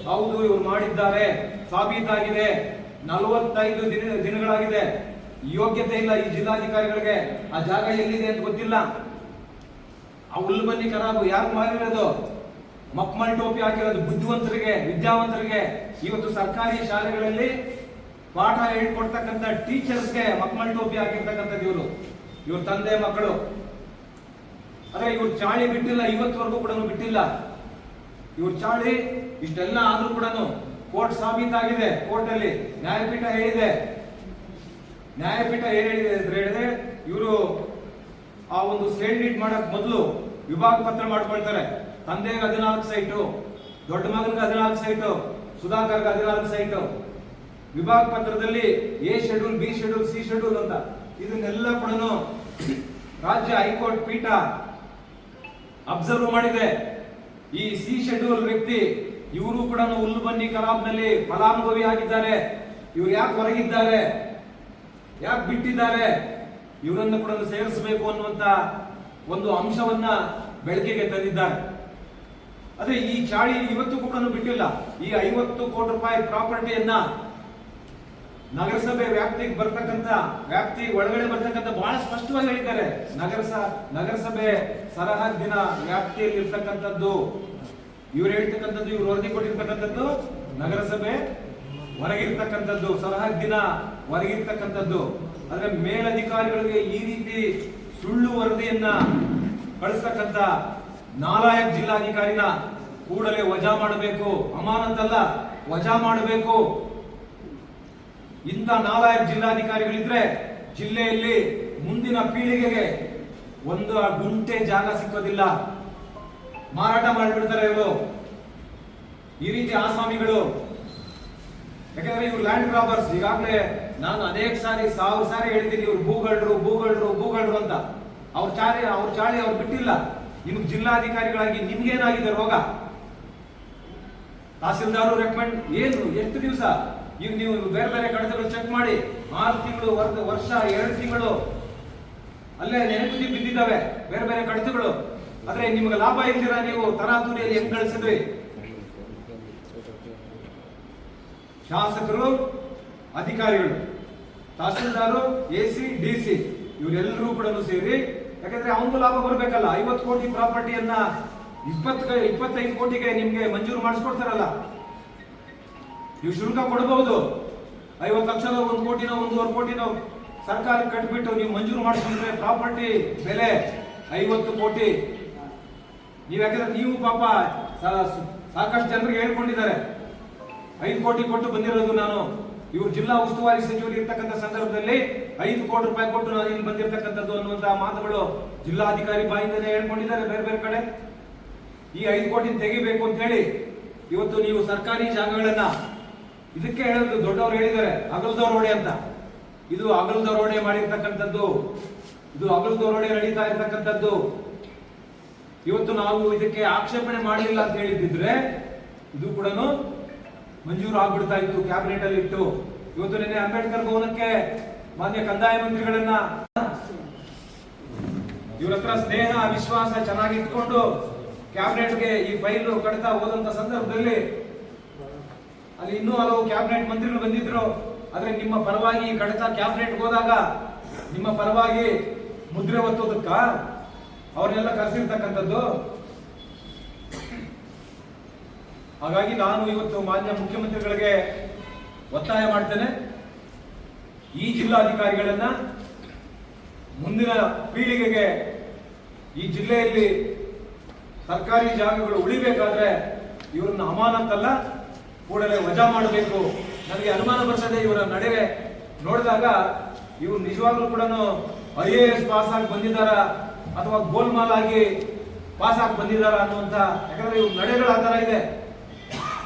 ಹೌದು ಇವರು ಮಾಡಿದ್ದಾರೆ, ಸಾಬೀತಾಗಿದೆ. 45 ದಿನಗಳಾಗಿದೆ. ಯೋಗ್ಯತೆ ಇಲ್ಲ ಈ ಜಿಲ್ಲಾಧಿಕಾರಿಗಳಿಗೆ, ಆ ಜಾಗ ಎಲ್ಲಿದೆ ಅಂತ ಗೊತ್ತಿಲ್ಲ. ಆ ಹುಲ್ಲು ಬನ್ನಿ ಖರಾಬು ಯಾರು ಮಾಡಿರೋದು? ಮಕ್ಮಲ್ ಟೋಪಿ ಹಾಕಿರೋದು ಬುದ್ಧಿವಂತರಿಗೆ, ವಿದ್ಯಾವಂತರಿಗೆ. ಇವತ್ತು ಸರ್ಕಾರಿ ಶಾಲೆಗಳಲ್ಲಿ ಪಾಠ ಹೇಳ್ಕೊಡ್ತಕ್ಕಂಥ ಟೀಚರ್ಸ್ಗೆ ಮಕ್ಮಲ್ ಟೋಪಿ ಹಾಕಿರ್ತಕ್ಕಂಥದ್ದು ಇವ್ರ ತಂದೆ ಮಕ್ಕಳು. ಆದ್ರೆ ಇವ್ರ ಚಾಳಿ ಬಿಟ್ಟಿಲ್ಲ, ಇವತ್ತವರೆಗೂ ಕೂಡ ಬಿಟ್ಟಿಲ್ಲ ಇವ್ರ ಚಾಳಿ. ಇಷ್ಟೆಲ್ಲ ಆದ್ರೂ ಕೂಡ ಕೋರ್ಟ್ ಸಾಬೀತಾಗಿದೆ, ಕೋರ್ಟ್ ಅಲ್ಲಿ ನ್ಯಾಯಪೀಠ ಹೇಳಿದೆ ಅಂತ ಹೇಳಿದ್ರೆ ಇವರು ಆ ಒಂದು ಸೇಲ್ ಡೀಡ್ ಮಾಡಕ್ ಮೊದಲು ವಿಭಾಗ ಪತ್ರ ಮಾಡ್ಕೊಳ್ತಾರೆ. ತಂದೆಗೆ 14 ಸೈಟು, ದೊಡ್ಡ ಮಗನಿಗೆ 14 ಸೈಟು, ಸುಧಾಕರ್ಗೆ 14 ಸೈಟು. ವಿಭಾಗ ಪತ್ರದಲ್ಲಿ A schedule, B schedule, C schedule ಅಂತ ಇದನ್ನೆಲ್ಲ ಕೂಡ ರಾಜ್ಯ ಹೈಕೋರ್ಟ್ ಪೀಠ ಅಬ್ಸರ್ವ್ ಮಾಡಿದೆ. ಈ ಸಿ ಶೆಡ್ಯೂಲ್ ವ್ಯಕ್ತಿ ಇವರು ಕೂಡ ಹುಲ್ಲು ಬನ್ನಿ ಖರಾಬ್ನಲ್ಲಿ ಫಲಾನುಭವಿ ಆಗಿದ್ದಾರೆ. ಇವ್ರು ಯಾಕೆ ಹೊರಗಿದ್ದಾರೆ, ಯಾಕೆ ಬಿಟ್ಟಿದ್ದಾರೆ, ಇವರನ್ನು ಕೂಡ ಸೇರಿಸಬೇಕು ಅನ್ನುವಂತ ಒಂದು ಅಂಶವನ್ನ ಬೆಳಕಿಗೆ ತಂದಿದ್ದಾರೆ. ಅದೇ ಈ ಚಾಳಿ ಇವತ್ತು ಕೂಡ ಬಿಟ್ಟಿಲ್ಲ. ಈ 50 ಕೋಟಿ ರೂಪಾಯಿ ಪ್ರಾಪರ್ಟಿಯನ್ನ ನಗರಸಭೆ ವ್ಯಾಪ್ತಿಗೆ ಬರ್ತಕ್ಕಂಥ, ವ್ಯಾಪ್ತಿ ಒಳಗಡೆ ಬರ್ತಕ್ಕಂಥ ಬಹಳ ಸ್ಪಷ್ಟವಾಗಿ ಹೇಳಿದ್ದಾರೆ. ನಗರಸಭೆ ಸರಹದ್ದಿನ ವ್ಯಾಪ್ತಿಯಲ್ಲಿ ಇರ್ತಕ್ಕಂಥದ್ದು ಇವ್ರು ಹೇಳ್ತಕ್ಕಂಥದ್ದು, ಇವ್ರು ವರದಿ ಕೊಟ್ಟಿರ್ತಕ್ಕಂಥದ್ದು ನಗರಸಭೆ ಹೊರಗಿರ್ತಕ್ಕಂಥದ್ದು, ಸರಹದ್ದಿನ ಹೊರಗಿರ್ತಕ್ಕಂಥದ್ದು. ಆದ್ರೆ ಮೇಲಧಿಕಾರಿಗಳಿಗೆ ಈ ರೀತಿ ಸುಳ್ಳು ವರದಿಯನ್ನ ಕಳಿಸ್ತಕ್ಕಂಥ ನಾಲಾಯಕ್ ಜಿಲ್ಲಾಧಿಕಾರಿನ ಕೂಡಲೇ ವಜಾ ಮಾಡಬೇಕು, ಅಮಾನತಲ್ಲ ವಜಾ ಮಾಡಬೇಕು. ಇಂಥ ನಾಲಾಯಕ್ ಜಿಲ್ಲಾಧಿಕಾರಿಗಳಿದ್ರೆ ಜಿಲ್ಲೆಯಲ್ಲಿ ಮುಂದಿನ ಪೀಳಿಗೆಗೆ ಒಂದು ಗುಂಟೆ ಜಾಗ ಸಿಕ್ಕೋದಿಲ್ಲ, ಮಾರಾಟ ಮಾಡಿಬಿಡ್ತಾರೆ ಇವರು. ಈ ರೀತಿ ಆಸಾಮಿಗಳು, ಯಾಕಂದ್ರೆ ಇವ್ರು ಲ್ಯಾಂಡ್ ಗ್ರಾಬರ್ಸ್. ಈಗಾಗಲೇ ನಾನು ಅನೇಕ ಸಾರಿ 1000 ಸಾರಿ ಹೇಳಿದ್ದೀನಿ, ಇವ್ರು ಭೂಗಳ್ರು ಅಂತ. ಅವ್ರ ಚಾಳಿ ಅವ್ರು ಬಿಟ್ಟಿಲ್ಲ. ನಿಮ್ಗೆ ಜಿಲ್ಲಾಧಿಕಾರಿಗಳಾಗಿ ನಿಮ್ಗೇನಾಗಿದೆ ರೋಗ? ತಹಸೀಲ್ದಾರ್ ರೆಕಮೆಂಡ್ ಏನು, ಎಷ್ಟು ದಿವಸ ಈಗ ನೀವು ಬೇರೆ ಬೇರೆ ಕಡತಗಳು ಚೆಕ್ ಮಾಡಿ, 6 ತಿಂಗಳು, ವರ್ಷ, 2 ತಿಂಗಳು ಅಲ್ಲೇ ನೆನಪು ಬಿದ್ದಿದ್ದಾವೆ ಬೇರೆ ಬೇರೆ ಕಡತಗಳು. ಆದ್ರೆ ನಿಮ್ಗೆ ಲಾಭ ಇಲ್ದಿರ ನೀವು ತರಾತುರಿಯಲ್ಲಿ ಹೆಂಗ್ ಗಳಿಸಿದ್ರಿ? ಶಾಸಕರು, ಅಧಿಕಾರಿಗಳು, ತಹಸೀಲ್ದಾರು, AC, DC ಇವರೆಲ್ಲರೂ ಕೂಡ ಸೇರಿ, ಯಾಕಂದ್ರೆ ಅವನಿಗೂ ಲಾಭ ಬರ್ಬೇಕಲ್ಲ. 50 ಕೋಟಿ ಪ್ರಾಪರ್ಟಿಯನ್ನ 25 ಕೋಟಿಗೆ ನಿಮ್ಗೆ ಮಂಜೂರು ಮಾಡಿಸ್ಕೊಡ್ತಾರಲ್ಲ, ನೀವು ಶುಲ್ಕ ಕೊಡಬಹುದು. 50 ಲಕ್ಷದ 1 ಕೋಟಿನೋ 1.5 ಕೋಟಿನೋ ಸರ್ಕಾರ ಕಟ್ಬಿಟ್ಟು ನೀವು ಮಂಜೂರು ಮಾಡಿಸ್ಕೊಂಡ್ರೆ ಪ್ರಾಪರ್ಟಿ ಬೆಲೆ 50 ಕೋಟಿ. ಯಾಕಂದ್ರೆ ನೀವು ಪಾಪ ಸಾಕಷ್ಟು ಜನರಿಗೆ ಹೇಳ್ಕೊಂಡಿದ್ದಾರೆ, 5 ಕೋಟಿ ಕೊಟ್ಟು ಬಂದಿರೋದು ನಾನು. ಇವರು ಜಿಲ್ಲಾ ಉಸ್ತುವಾರಿ ಸಚಿವರು ಇರ್ತಕ್ಕಂಥ ಸಂದರ್ಭದಲ್ಲಿ 5 ಕೋಟಿ ರೂಪಾಯಿ ಕೊಟ್ಟು ನಾನು ಇಲ್ಲಿ ಬಂದಿರತಕ್ಕಂಥದ್ದು ಅನ್ನುವಂತಹ ಮಾತುಗಳು ಜಿಲ್ಲಾಧಿಕಾರಿ ಬಾಯಿಂದನೇ ಹೇಳ್ಕೊಂಡಿದ್ದಾರೆ ಬೇರೆ ಬೇರೆ ಕಡೆ. ಈ 5 ಕೋಟಿ ತೆಗಿಬೇಕು ಅಂತ ಹೇಳಿ ಇವತ್ತು ನೀವು ಸರ್ಕಾರಿ ಜಾಗಗಳನ್ನ, ಇದಕ್ಕೆ ಹೇಳೋದು ದೊಡ್ಡವರು ಹೇಳಿದ್ದಾರೆ ಅಗಲದವರೋಡೆ ಅಂತ. ಇದು ಅಗಲದವರೋಡೆ ಮಾಡಿರ್ತಕ್ಕಂಥದ್ದು. ಇದು ಅಗಲದೊರಡೆ ನಡೀತಾ ಇರ್ತಕ್ಕಂಥದ್ದು. ಇವತ್ತು ನಾವು ಇದಕ್ಕೆ ಆಕ್ಷೇಪಣೆ ಮಾಡಲಿಲ್ಲ ಅಂತ ಹೇಳಿದ್ರೆ ಇದು ಕೂಡ ಮಂಜೂರು ಆಗ್ಬಿಡ್ತಾ ಇತ್ತು ಕ್ಯಾಬಿನೆಟ್ ಅಲ್ಲಿ ಇಟ್ಟು. ಇವತ್ತು ನಿನ್ನೆ ಅಂಬೇಡ್ಕರ್ ಭವನಕ್ಕೆ ಮಾನ್ಯ ಕಂದಾಯ ಮಂತ್ರಿಗಳನ್ನ ಇವ್ರ ಹತ್ರ ಸ್ನೇಹ ವಿಶ್ವಾಸ ಚೆನ್ನಾಗಿ ಇಟ್ಕೊಂಡು ಕ್ಯಾಬಿನೆಟ್ಗೆ ಈ ಫೈಲ್ ಕಡ್ತಾ ಹೋದಂತ ಸಂದರ್ಭದಲ್ಲಿ ಅಲ್ಲಿ ಇನ್ನೂ ಹಲವು ಕ್ಯಾಬಿನೆಟ್ ಮಂತ್ರಿಗಳು ಬಂದಿದ್ರು. ಆದ್ರೆ ನಿಮ್ಮ ಪರವಾಗಿ ಕಡತ ಕ್ಯಾಬಿನೆಟ್ ಹೋದಾಗ ನಿಮ್ಮ ಪರವಾಗಿ ಮುದ್ರೆ ಒತ್ತೋದಕ್ಕ ಅವ್ರನ್ನೆಲ್ಲ ಕರೆಸಿರ್ತಕ್ಕಂಥದ್ದು. ಹಾಗಾಗಿ ನಾನು ಇವತ್ತು ಮಾನ್ಯ ಮುಖ್ಯಮಂತ್ರಿಗಳಿಗೆ ಒತ್ತಾಯ ಮಾಡ್ತೇನೆ, ಈ ಜಿಲ್ಲಾಧಿಕಾರಿಗಳನ್ನ ಮುಂದಿನ ಪೀಳಿಗೆಗೆ ಈ ಜಿಲ್ಲೆಯಲ್ಲಿ ಸರ್ಕಾರಿ ಜಾಗಗಳು ಉಳಿಬೇಕಾದ್ರೆ ಇವ್ರನ್ನ ಅಮಾನತಲ್ಲ ಕೂಡಲೇ ವಜಾ ಮಾಡಬೇಕು. ನನಗೆ ಅನುಮಾನ ಬರ್ತದೆ ಇವರ ನಡೆ ನೋಡಿದಾಗ ಇವ್ರು ನಿಜವಾಗ್ಲೂ ಕೂಡ IAS ಪಾಸ್ ಆಗಿ ಬಂದಿದ್ದಾರ ಅಥವಾ ಗೋಲ್ಮಾಲ್ ಆಗಿ ಪಾಸ್ ಆಗಿ ಬಂದಿದ್ದಾರ ಅನ್ನುವಂತ, ಯಾಕಂದ್ರೆ ಇವ್ರ ನಡೆಗಳು ಆ ತರ ಇದೆ.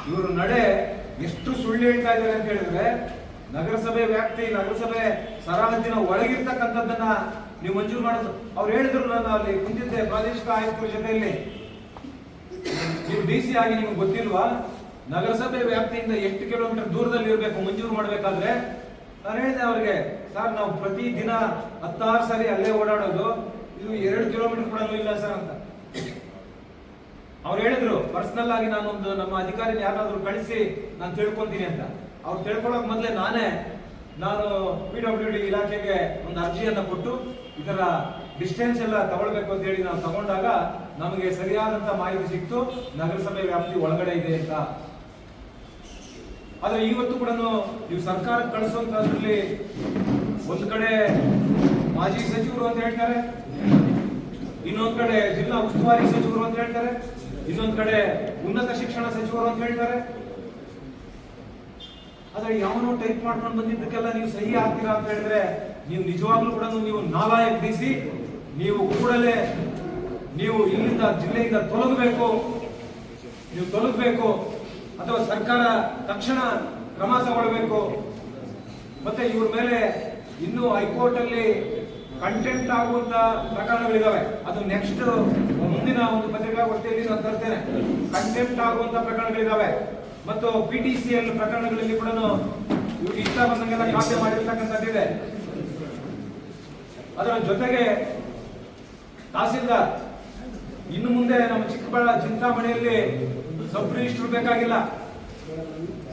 ಇವರು ನಡೆ ಎಷ್ಟು ಸುಳ್ಳು ಹೇಳ್ತಾ ಇದ್ದಾರೆ ಅಂತ ಹೇಳಿದ್ರೆ, ನಗರಸಭೆ ವ್ಯಾಪ್ತಿ ನಗರಸಭೆ ಸರಾಹತಿನ ಒಳಗಿರ್ತಕ್ಕಂಥದ್ದನ್ನ ನೀವು ಮಂಜೂರು ಮಾಡೋದು. ಅವ್ರು ಹೇಳಿದ್ರು, ನಾನು ಅಲ್ಲಿ ಕುಂತಿದ್ದೆ ಪ್ರಾದೇಶಿಕ ಆಯುಕ್ತರ ಜೊತೆಯಲ್ಲಿ, ನೀವು DC ಆಗಿ ನಿಮ್ಗೆ ಗೊತ್ತಿಲ್ವಾ ನಗರಸಭೆ ವ್ಯಾಪ್ತಿಯಿಂದ ಎಷ್ಟು ಕಿಲೋಮೀಟರ್ ದೂರದಲ್ಲಿ ಇರಬೇಕು ಮಂಜೂರು ಮಾಡಬೇಕಾದ್ರೆ? ನಾನು ಹೇಳಿದೆ ಅವ್ರಿಗೆ, ಸರ್ ನಾವು ಪ್ರತಿ ದಿನ 16 ಸಾರಿ ಅಲ್ಲೇ ಓಡಾಡೋದು, ಇದು 2 ಕಿಲೋಮೀಟರ್ ಕೂಡ ಇಲ್ಲ ಸರ್ ಅಂತ. ಅವ್ರು ಹೇಳಿದ್ರು ಪರ್ಸನಲ್ ಆಗಿ ನಾನೊಂದು ನಮ್ಮ ಅಧಿಕಾರಿನ ಯಾರಾದ್ರೂ ಕಳಿಸಿ ನಾನು ತಿಳ್ಕೊಂತೀನಿ ಅಂತ. ಅವ್ರು ತಿಳ್ಕೊಳ್ಳೋಕೆ ಮೊದಲೇ ನಾನು PWD ಇಲಾಖೆಗೆ ಒಂದು ಅರ್ಜಿಯನ್ನ ಕೊಟ್ಟು ಇದರ ಡಿಸ್ಟೆನ್ಸ್ ಎಲ್ಲ ತಗೊಳ್ಬೇಕು ಅಂತ ಹೇಳಿ ನಾವು ತಗೊಂಡಾಗ ನಮಗೆ ಸರಿಯಾದಂತ ಮಾಹಿತಿ ಸಿಕ್ತು, ನಗರಸಭೆ ವ್ಯಾಪ್ತಿ ಒಳಗಡೆ ಇದೆ ಅಂತ. ಆದ್ರೆ ಇವತ್ತು ಕೂಡ ನೀವು ಸರ್ಕಾರ ಕಳಿಸುವಂತದ್ರಲ್ಲಿ ಒಂದು ಕಡೆ ಮಾಜಿ ಸಚಿವರು ಅಂತ ಹೇಳ್ತಾರೆ, ಇನ್ನೊಂದ್ ಕಡೆ ಜಿಲ್ಲಾ ಉಸ್ತುವಾರಿ ಸಚಿವರು ಅಂತ ಹೇಳ್ತಾರೆ, ಇನ್ನೊಂದ್ ಕಡೆ ಉನ್ನತ ಶಿಕ್ಷಣ ಸಚಿವರು ಅಂತ ಹೇಳ್ತಾರೆ. ಆದ್ರೆ ಯಾವನೋ ಟೈಪ್ ಮಾಡ್ಕೊಂಡು ಬಂದಿದ್ದಕ್ಕೆಲ್ಲ ನೀವು ಸಹಿ ಆಗ್ತೀರಾ ಅಂತ ಹೇಳಿದ್ರೆ ನೀವು ನಿಜವಾಗ್ಲೂ ಕೂಡ ನೀವು ನಾಲಾಯಕ್ DC, ನೀವು ಕೂಡಲೇ ನೀವು ಇಲ್ಲಿಂದ ಜಿಲ್ಲೆಯಿಂದ ತೊಲಗಬೇಕು ಅಥವಾ ಸರ್ಕಾರ ತಕ್ಷಣ ಕ್ರಮ ತಗೊಳ್ಬೇಕು. ಮತ್ತೆ ಇವ್ರ ಮೇಲೆ ಇನ್ನೂ ಹೈಕೋರ್ಟ್ ಅಲ್ಲಿ ಕಂಟೆಂಟ್ ಆಗುವಂತ ಪ್ರಕರಣಗಳಿದಾವೆ. ಅದು ನೆಕ್ಸ್ಟ್ ಮುಂದಿನ ಒಂದು ಪತ್ರಿಕಾಗೋಷ್ಠಿಯಲ್ಲಿ ನಾನು ತರ್ತೇನೆ. ಕಂಟೆಂಟ್ ಆಗುವಂತ ಪ್ರಕರಣಗಳಿದಾವೆ ಮತ್ತು PTCL ಪ್ರಕರಣಗಳಲ್ಲಿ ಕೂಡ ಇವ್ರಿಗೆ ಇಷ್ಟ ಬಂದಂಗೆಲ್ಲ ಖಾತೆ ಮಾಡಿರ್ತಕ್ಕಂಥದ್ದಿದೆ. ಅದರ ಜೊತೆಗೆ ತಹಸೀಲ್ದಾರ್ ಇನ್ನು ಮುಂದೆ ನಮ್ಮ ಚಿಂತಾಮಣಿಯಲ್ಲಿ ಸಬ್ ರಿಜಿಸ್ಟರ್ ಬೇಕಾಗಿಲ್ಲ,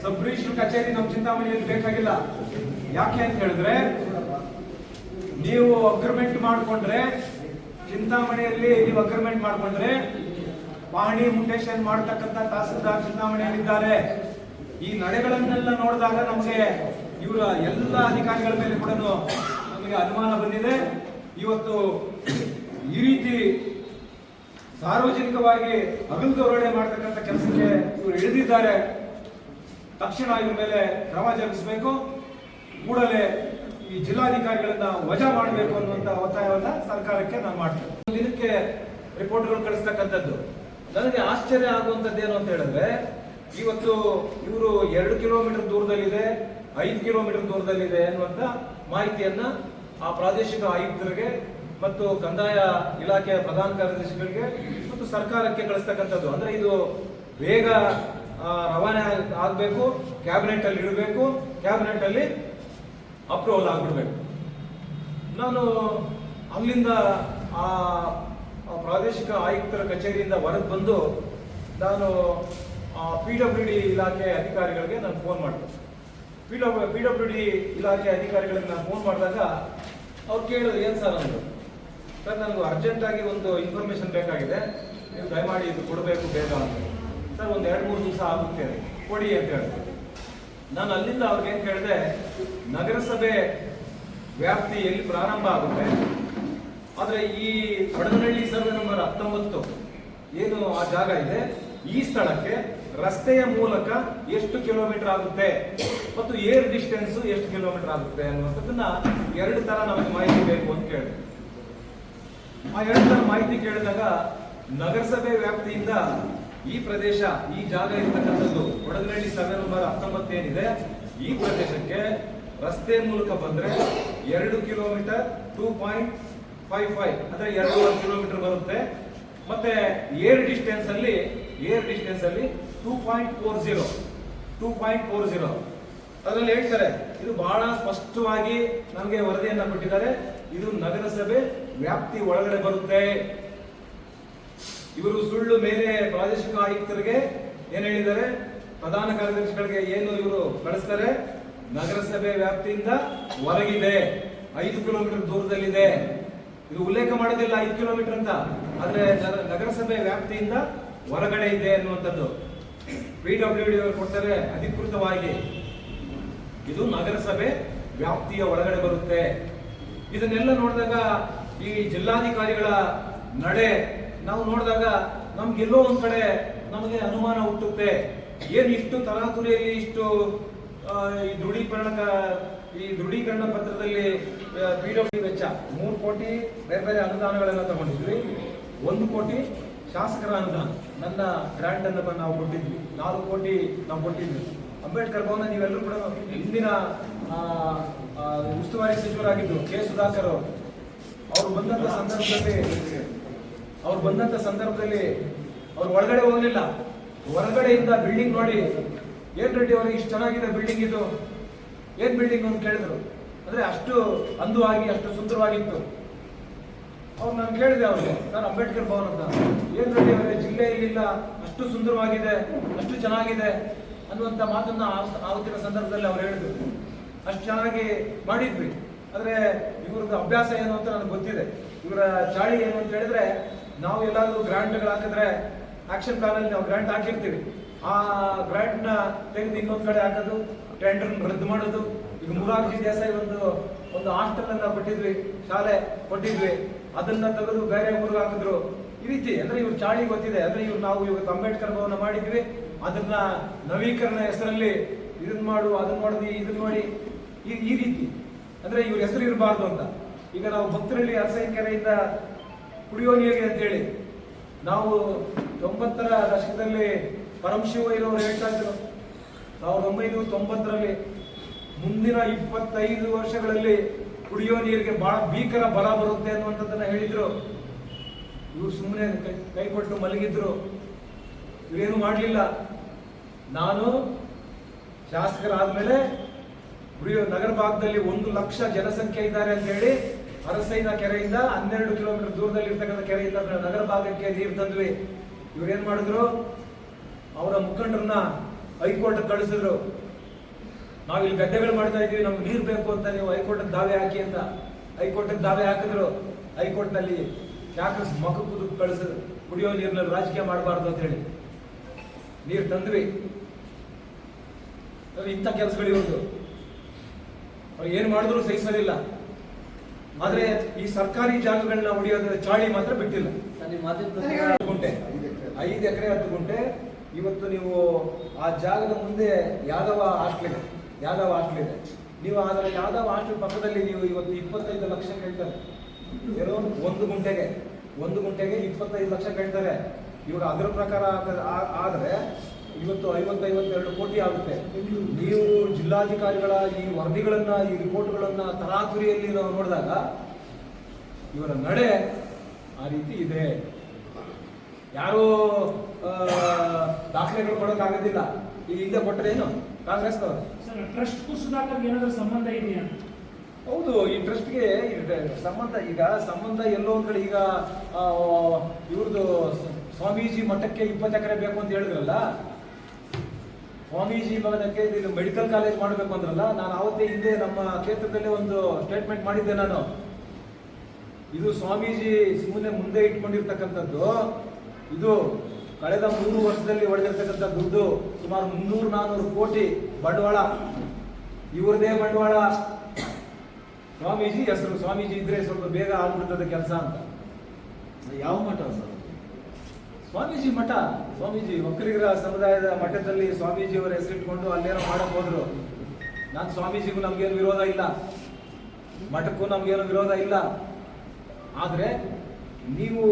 ಸಬ್ ರಿಜಿಸ್ಟರ್ ಕಚೇರಿ ನಮ್ಮ ಚಿಂತಾಮಣಿಯಲ್ಲಿ ಬೇಕಾಗಿಲ್ಲ. ಯಾಕೆ ಅಂತ ಹೇಳಿದ್ರೆ, ನೀವು ಅಗ್ರಿಮೆಂಟ್ ಮಾಡಿಕೊಂಡ್ರೆ ಚಿಂತಾಮಣಿಯಲ್ಲಿ ನೀವು ಅಗ್ರಿಮೆಂಟ್ ಮಾಡಿಕೊಂಡ್ರೆ ಪಹಣಿ ಮುಟೇಶನ್ ಮಾಡತಕ್ಕಂಥ ತಹಸೀಲ್ದಾರ್ ಚಿಂತಾಮಣಿಯಲ್ಲಿದ್ದಾರೆ. ಈ ನಡೆಗಳನ್ನೆಲ್ಲ ನೋಡಿದಾಗ ನಮಗೆ ಇವರ ಎಲ್ಲ ಅಧಿಕಾರಿಗಳ ಮೇಲೆ ಕೂಡ ನಮಗೆ ಅನುಮಾನ ಬಂದಿದೆ. ಇವತ್ತು ಈ ರೀತಿ ಸಾರ್ವಜನಿಕವಾಗಿ ಅಗಲದೊರಡೆ ಮಾಡತಕ್ಕಂಥ ಕೆಲಸಕ್ಕೆ ಇವರು ಇಳಿದಿದ್ದಾರೆ. ತಕ್ಷಣ ಇವ್ರ ಮೇಲೆ ಕ್ರಮ ಜರುಗಿಸಬೇಕು, ಕೂಡಲೇ ಈ ಜಿಲ್ಲಾಧಿಕಾರಿಗಳನ್ನ ವಜಾ ಮಾಡಬೇಕು ಅನ್ನುವಂತ ಒತ್ತಾಯವನ್ನ ಸರ್ಕಾರಕ್ಕೆ ನಾನು ಮಾಡ್ತೇನೆ. ದಿನಕ್ಕೆ ರಿಪೋರ್ಟ್ಗಳು ಕಳಿಸ್ತಕ್ಕಂಥದ್ದು ನನಗೆ ಆಶ್ಚರ್ಯ ಆಗುವಂತದ್ದು ಏನು ಅಂತ ಹೇಳಿದ್ರೆ, ಇವತ್ತು ಇವರು 2 ಕಿಲೋಮೀಟರ್ ದೂರದಲ್ಲಿದೆ, 5 ಕಿಲೋಮೀಟರ್ ದೂರದಲ್ಲಿದೆ ಅನ್ನುವಂತ ಮಾಹಿತಿಯನ್ನ ಆ ಪ್ರಾದೇಶಿಕ ಆಯುಕ್ತರಿಗೆ ಮತ್ತು ಕಂದಾಯ ಇಲಾಖೆಯ ಪ್ರಧಾನ ಕಾರ್ಯದರ್ಶಿಗಳಿಗೆ ಮತ್ತು ಸರ್ಕಾರಕ್ಕೆ ಕಳಿಸ್ತಕ್ಕಂಥದ್ದು. ಅಂದ್ರೆ ಇದು ಬೇಗ ರವಾನೆ ಆಗಬೇಕು, ಕ್ಯಾಬಿನೆಟ್ ಅಲ್ಲಿ ಇಡಬೇಕು, ಕ್ಯಾಬಿನೆಟ್ ಅಲ್ಲಿ ಅಪ್ರೂವಲ್ ಆಗ್ಬಿಡ್ಬೇಕು. ನಾನು ಅಲ್ಲಿಂದ ಆ ಪ್ರಾದೇಶಿಕ ಆಯುಕ್ತರ ಕಚೇರಿಯಿಂದ ಹೊರಗೆ ಬಂದು ನಾನು PWD ಇಲಾಖೆ ಅಧಿಕಾರಿಗಳಿಗೆ ನಾನು ಫೋನ್ ಮಾಡಿದೆ. PWD ಇಲಾಖೆ ಅಧಿಕಾರಿಗಳಿಗೆ ನಾನು ಫೋನ್ ಮಾಡಿದಾಗ ಅವ್ರು ಕೇಳಿದ್ರು, ಏನ್ ಸರ್ ಅಂದರು. ಸರ್ ನನಗೆ ಅರ್ಜೆಂಟ್ ಆಗಿ ಒಂದು ಇನ್ಫಾರ್ಮೇಶನ್ ಬೇಕಾಗಿದೆ, ನೀವು ದಯಮಾಡಿ ಇದು ಕೊಡಬೇಕು ಬೇಗ ಅಂತ. ಸರ್ ಒಂದು 2-3 ದಿವಸ ಆಗುತ್ತೆ, ಕೊಡಿ ಅಂತ ಹೇಳಿದೆ. ನಾನು ಅಲ್ಲಿಂದ ಅವ್ರಿಗೆ ಏನ್ ಕೇಳಿದೆ, ನಗರಸಭೆ ವ್ಯಾಪ್ತಿ ಎಲ್ಲಿ ಪ್ರಾರಂಭ ಆಗುತ್ತೆ, ಆದ್ರೆ ಈ ವಡಗನಹಳ್ಳಿ ಸರ್ವೆ ನಂಬರ್ 19 ಏನು ಆ ಜಾಗ ಇದೆ, ಈ ಸ್ಥಳಕ್ಕೆ ರಸ್ತೆಯ ಮೂಲಕ ಎಷ್ಟು ಕಿಲೋಮೀಟರ್ ಆಗುತ್ತೆ ಮತ್ತು ಏರ್ ಡಿಸ್ಟೆನ್ಸ್ ಎಷ್ಟು ಕಿಲೋಮೀಟರ್ ಆಗುತ್ತೆ ಅನ್ನುವಂಥದ್ದನ್ನ 2 ತರ ನಮಗೆ ಮಾಹಿತಿ ಬೇಕು ಅಂತ ಕೇಳಿದೆ. ಆ 2 ತರ ಮಾಹಿತಿ ಕೇಳಿದಾಗ ನಗರಸಭೆ ವ್ಯಾಪ್ತಿಯಿಂದ ಈ ಪ್ರದೇಶ, ಈ ಜಾಗ ಇರ್ತಕ್ಕಂಥದ್ದು ವಡಗನಹಳ್ಳಿ ಸರ್ವೆ ನಂಬರ್ 19 ಏನಿದೆ, ಈ ಪ್ರದೇಶಕ್ಕೆ ರಸ್ತೆ ಮೂಲಕ ಬಂದ್ರೆ 2 ಕಿಲೋಮೀಟರ್ 2.5 55 ಅಂದ್ರೆ 2.5 ಕಿಲೋಮೀಟರ್ ಬರುತ್ತೆ. ಮತ್ತೆ ಏರ್ ಡಿಸ್ಟೆನ್ಸ್ ಅಲ್ಲಿ 2.40 ಅದರಲ್ಲಿ ಹೇಳ್ತಾರೆ, ಇದು ಬಹಳ ಸ್ಪಷ್ಟವಾಗಿ ನಮಗೆ ವರದಿಯನ್ನ ಕೊಟ್ಟಿದ್ದಾರೆ. ಇದು ನಗರಸಭೆ ವ್ಯಾಪ್ತಿ ಒಳಗಡೆ ಬರುತ್ತೆ. ಇವರು ಸುಳ್ಳು ಮೇಲೆ ಪ್ರಾದೇಶಿಕ ಆಯುಕ್ತರಿಗೆ ಏನ್ ಹೇಳಿದ್ದಾರೆ, ಪ್ರಧಾನ ಕಾರ್ಯದರ್ಶಿಗಳಿಗೆ ಏನು ಇವರು ಕಳಿಸ್ತಾರೆ, ನಗರಸಭೆ ವ್ಯಾಪ್ತಿಯಿಂದ ಹೊರಗಿದೆ, 5 ಕಿಲೋಮೀಟರ್ ದೂರದಲ್ಲಿದೆ. ಇದು ಉಲ್ಲೇಖ ಮಾಡೋದಿಲ್ಲ 5 ಕಿಲೋಮೀಟರ್ ಅಂತ, ಆದ್ರೆ ನಗರಸಭೆ ವ್ಯಾಪ್ತಿಯಿಂದ ಹೊರಗಡೆ ಇದೆ ಅನ್ನುವಂಥದ್ದು PWD ಅವರು ಕೊಡ್ತಾರೆ ಅಧಿಕೃತವಾಗಿ. ಇದು ನಗರಸಭೆ ವ್ಯಾಪ್ತಿಯ ಒಳಗಡೆ ಬರುತ್ತೆ. ಇದನ್ನೆಲ್ಲ ನೋಡಿದಾಗ ಈ ಜಿಲ್ಲಾಧಿಕಾರಿಗಳ ನಡೆ ನಾವು ನೋಡಿದಾಗ ನಮ್ಗೆಲ್ಲೋ ಒಂದ್ ಕಡೆ ನಮಗೆ ಅನುಮಾನ ಹುಟ್ಟುತ್ತೆ. ಏನ್ ಇಷ್ಟು ತರಾತುರಿಯಲ್ಲಿ ಇಷ್ಟು ಈ ದೃಢೀಕರಣ ಪತ್ರದಲ್ಲಿ PWD ವೆಚ್ಚ 3 ಕೋಟಿ ಬೇರೆ ಬೇರೆ ಅನುದಾನಗಳನ್ನ ತಗೊಂಡಿದ್ವಿ. 1 ಕೋಟಿ ಶಾಸಕರ ಅನುದಾನ, ನನ್ನ ಗ್ರಾಂಟ್ ಅನ್ನು ನಾವು ಕೊಟ್ಟಿದ್ವಿ. 4 ಕೋಟಿ ನಾವು ಕೊಟ್ಟಿದ್ವಿ. ಅಂಬೇಡ್ಕರ್ ಭವನ ನೀವೆಲ್ಲರೂ ಕೂಡ ಹಿಂದಿನ ಉಸ್ತುವಾರಿ ಸಚಿವರಾಗಿದ್ದು ಕೆ ಸುಧಾಕರ್ ಅವರು ಬಂದಂತ ಸಂದರ್ಭದಲ್ಲಿ ಅವ್ರು ಒಳಗಡೆ ಹೋಗ್ಲಿಲ್ಲ. ಹೊರಗಡೆಯಿಂದ ಬಿಲ್ಡಿಂಗ್ ನೋಡಿ, ಏನ್ ರೆಡ್ಡಿ ಅವರಿಗೆ ಇಷ್ಟು ಚೆನ್ನಾಗಿದೆ ಬಿಲ್ಡಿಂಗ್, ಇದು ಏನ್ ಬಿಲ್ಡಿಂಗ್ ಅಂತ ಕೇಳಿದ್ರು. ಅಂದ್ರೆ ಅಷ್ಟು ಅಂದವಾಗಿ ಅಷ್ಟು ಸುಂದರವಾಗಿತ್ತು. ಅವ್ರು ನಾನು ಕೇಳಿದೆ ಅವ್ರಿಗೆ, ಸರ್ ಅಂಬೇಡ್ಕರ್ ಭವನ ಅಂತ, ಏನ್ ರೆಡ್ಡಿ ಅವರೇ ಜಿಲ್ಲೆಯಲ್ಲಿಲ್ಲ, ಅಷ್ಟು ಸುಂದರವಾಗಿದೆ, ಅಷ್ಟು ಚೆನ್ನಾಗಿದೆ ಅನ್ನುವಂಥ ಮಾತನ್ನ ಆವತ್ತಿನ ಸಂದರ್ಭದಲ್ಲಿ ಅವ್ರು ಹೇಳಿದ್ರು. ಅಷ್ಟು ಚೆನ್ನಾಗಿ ಮಾಡಿದ್ವಿ. ಆದ್ರೆ ಇವ್ರದ್ದು ಅಭ್ಯಾಸ ಏನು ಅಂತ ನನಗೆ ಗೊತ್ತಿದೆ. ಇವರ ಚಾಳಿ ಏನು ಅಂತ ಹೇಳಿದ್ರೆ, ನಾವು ಎಲ್ಲಾದ್ರೂ ಗ್ರಾಂಟ್ಗಳು ಹಾಕಿದ್ರೆ ಆಕ್ಷನ್ ಪ್ಲಾನ್ ಅಲ್ಲಿ ನಾವು ಗ್ರಾಂಟ್ ಹಾಕಿರ್ತೀವಿ, ಆ ಗ್ರಾಂಟ್ ನ ತೆಗೆದು ಇನ್ನೊಂದ್ ಕಡೆ ಹಾಕೋದು, ಟೆಂಡರ್ ರದ್ದು ಮಾಡೋದು. ಈಗ ಮುರಾರ್ಜಿ ದೇಸಾಯಿ ಒಂದು ಹಾಸ್ಟೆಲ್ ಅನ್ನ ಕೊಟ್ಟಿದ್ವಿ, ಶಾಲೆ ಕೊಟ್ಟಿದ್ವಿ, ಅದನ್ನ ತೆಗೆದು ಬೇರೆ ಊರಿಗೆ ಹಾಕಿದ್ರು. ಈ ರೀತಿ ಅಂದ್ರೆ ಇವ್ರ ಚಾಳಿ ಗೊತ್ತಿದೆ. ಅಂದ್ರೆ ನಾವು ಇವತ್ತು ಅಂಬೇಡ್ಕರ್ ಭವನ ಮಾಡಿದ್ವಿ, ಅದನ್ನ ನವೀಕರಣ ಹೆಸರಲ್ಲಿ ಇದನ್ನ ಮಾಡಿ ಈ ರೀತಿ ಅಂದ್ರೆ ಇವ್ರ ಹೆಸರು ಇರಬಾರ್ದು ಅಂತ. ಈಗ ನಾವು ಭಕ್ತರಳ್ಳಿ ಅರಸೈಕೆರೆಯಿಂದ ಕುಡಿಯೋ ನೀರಿಗೆ ಅಂತೇಳಿ ನಾವು 90ರ ದಶಕದಲ್ಲಿ ಪರಮಶಿವ ಇರೋರು ಹೇಳ್ತಾ ಇದ್ರು, 1990ರಲ್ಲಿ ಮುಂದಿನ 25 ವರ್ಷಗಳಲ್ಲಿ ಕುಡಿಯೋ ನೀರಿಗೆ ಬಹಳ ಭೀಕರ ಬರ ಬರುತ್ತೆ ಅನ್ನುವಂಥದ್ದನ್ನ ಹೇಳಿದ್ರು. ಇವ್ರು ಸುಮ್ಮನೆ ಕೈ ಕೊಟ್ಟು ಮಲಗಿದ್ರು, ಇವರೇನು ಮಾಡಲಿಲ್ಲ. ನಾನು ಶಾಸಕರಾದ್ಮೇಲೆ ಕುಡಿಯೋ ನಗರ ಭಾಗದಲ್ಲಿ 1 ಲಕ್ಷ ಜನಸಂಖ್ಯೆ ಇದ್ದಾರೆ ಅಂತ ಹೇಳಿ ಅರಸೈನ ಕೆರೆಯಿಂದ 12 ಕಿಲೋಮೀಟರ್ ದೂರದಲ್ಲಿ ಇರ್ತಕ್ಕಂಥ ಕೆರೆಯಿಂದ ನಗರ ಭಾಗಕ್ಕೆ ನೀರು ತಂದ್ವಿ. ಇವ್ರೇನ್ ಮಾಡಿದ್ರು, ಅವರ ಮುಖಂಡರನ್ನ ಹೈಕೋರ್ಟ್ ಕಳಿಸಿದ್ರು. ನಾವಿಲ್ಲಿ ಗದ್ದೆಗಳು ಮಾಡ್ತಾ ಇದೀವಿ, ನಮ್ಗೆ ನೀರು ಬೇಕು ಅಂತ ನೀವು ಹೈಕೋರ್ಟ್ ದಾವೆ ಹಾಕಿ ಅಂತ. ಹೈಕೋರ್ಟ್ ದಾವೆ ಹಾಕಿದ್ರು. ಹೈಕೋರ್ಟ್ ನಲ್ಲಿ ಯಾಕೆ ಮಗ ಕುದುಕ್ ಕಳಿಸಿದ್ರು, ಕುಡಿಯೋ ನೀರಿನಲ್ಲಿ ರಾಜಕೀಯ ಮಾಡಬಾರ್ದು ಅಂತ ಹೇಳಿ ನೀರು ತಂದ್ವಿ. ಇಂಥ ಕೆಲಸಗಳು ಇವ್ರದ್ದು. ಅವ್ರು ಏನ್ ಮಾಡಿದ್ರು ಸಹಿಸಲಿಲ್ಲ. ಆದ್ರೆ ಈ ಸರ್ಕಾರಿ ಜಾಗಗಳನ್ನ ಹೊಡೆಯೋದ್ರ ಚಾಳಿ ಮಾತ್ರ ಬಿಟ್ಟಿಲ್ಲ. 5 ಎಕರೆ 10 ಗುಂಟೆ. ಇವತ್ತು ನೀವು ಆ ಜಾಗದ ಮುಂದೆ ಯಾದವ ಹಾಸ್ಟೆಲ್ ಇದೆ. ನೀವು ಅದರ ಯಾದವ ಹಾಸ್ಟೆಲ್ ಪಕ್ಕದಲ್ಲಿ ನೀವು ಇವತ್ತು 25 ಲಕ್ಷ ಕೇಳ್ತಾರೆ. ಏನೋ 1 ಗುಂಟೆಗೆ 25 ಲಕ್ಷ ಕೇಳ್ತಾರೆ. ಇವಾಗ ಅದರ ಪ್ರಕಾರ ಆದ್ರೆ ಇವತ್ತು 52 ಕೋಟಿ ಆಗುತ್ತೆ. ನೀವು ಜಿಲ್ಲಾಧಿಕಾರಿಗಳ ಈ ವರದಿಗಳನ್ನ, ಈ ರಿಪೋರ್ಟ್ಗಳನ್ನ ತರಾತುರಿಯಲ್ಲಿ ನಾವು ನೋಡಿದಾಗ ಇವರ ನಡೆ ಆ ರೀತಿ ಇದೆ. ಯಾರು ದಾಖಲೆಗಳು ಕೊಡೋಕ್ಕಾಗೋದಿಲ್ಲ. ಈಗ ಹಿಂದೆ ಕೊಟ್ಟರೇನು ಕಾಂಗ್ರೆಸ್ನವರು. ಟ್ರಸ್ಟ್ ಸುಧಾಕರ್ ಏನಾದ್ರೂ ಸಂಬಂಧ ಇದೆಯಾ? ಹೌದು, ಈ ಟ್ರಸ್ಟ್ಗೆ ಸಂಬಂಧ ಎಲ್ಲೋ ಒಂದ್ ಕಡೆ. ಈಗ ಇವ್ರದ್ದು ಸ್ವಾಮೀಜಿ ಮಠಕ್ಕೆ 20 ಎಕರೆ ಬೇಕು ಅಂತ ಹೇಳಿದ್ರಲ್ಲ, ಸ್ವಾಮೀಜಿ ಭವನಕ್ಕೆ ಇದು ಮೆಡಿಕಲ್ ಕಾಲೇಜ್ ಮಾಡಬೇಕು ಅಂದ್ರಲ್ಲ. ನಾನು ಅವತ್ತೇ ಹಿಂದೆ ನಮ್ಮ ಕ್ಷೇತ್ರದಲ್ಲೇ ಒಂದು ಸ್ಟೇಟ್ಮೆಂಟ್ ಮಾಡಿದ್ದೆ ನಾನು. ಇದು ಸ್ವಾಮೀಜಿ ಸುಮ್ಮನೆ ಮುಂದೆ ಇಟ್ಕೊಂಡಿರ್ತಕ್ಕಂಥದ್ದು. ಇದು ಕಳೆದ 3 ವರ್ಷದಲ್ಲಿ ಹೊಡೆದಿರ್ತಕ್ಕಂಥ ದುಡ್ಡು ಸುಮಾರು 300-400 ಕೋಟಿ ಬಂಡವಾಳ. ಇವ್ರದೇ ಬಂಡವಾಳ. ಸ್ವಾಮೀಜಿ ಹೆಸರು, ಸ್ವಾಮೀಜಿ ಇದ್ರೆ ಸ್ವಲ್ಪ ಬೇಗ ಆಗ್ಬಿಡ್ತದೆ ಕೆಲಸ ಅಂತ. ಯಾವ ಮಠ ಸರ್? ಸ್ವಾಮೀಜಿ ಮಠ. ಸ್ವಾಮೀಜಿ ಒಕ್ಕಲಿಗರ ಸಮುದಾಯದ ಮಠದಲ್ಲಿ ಸ್ವಾಮೀಜಿಯವರ ಹೆಸರಿಟ್ಕೊಂಡು ಅಲ್ಲೇನೋ ಮಾಡಕ್ ಹೋದ್ರು. ನಾನು ಸ್ವಾಮೀಜಿಗೂ ನಮ್ಗೇನು ವಿರೋಧ ಇಲ್ಲ, ಮಠಕ್ಕೂ ನಮ್ಗೇನು ವಿರೋಧ ಇಲ್ಲ. ಆದ್ರೆ ನೀವು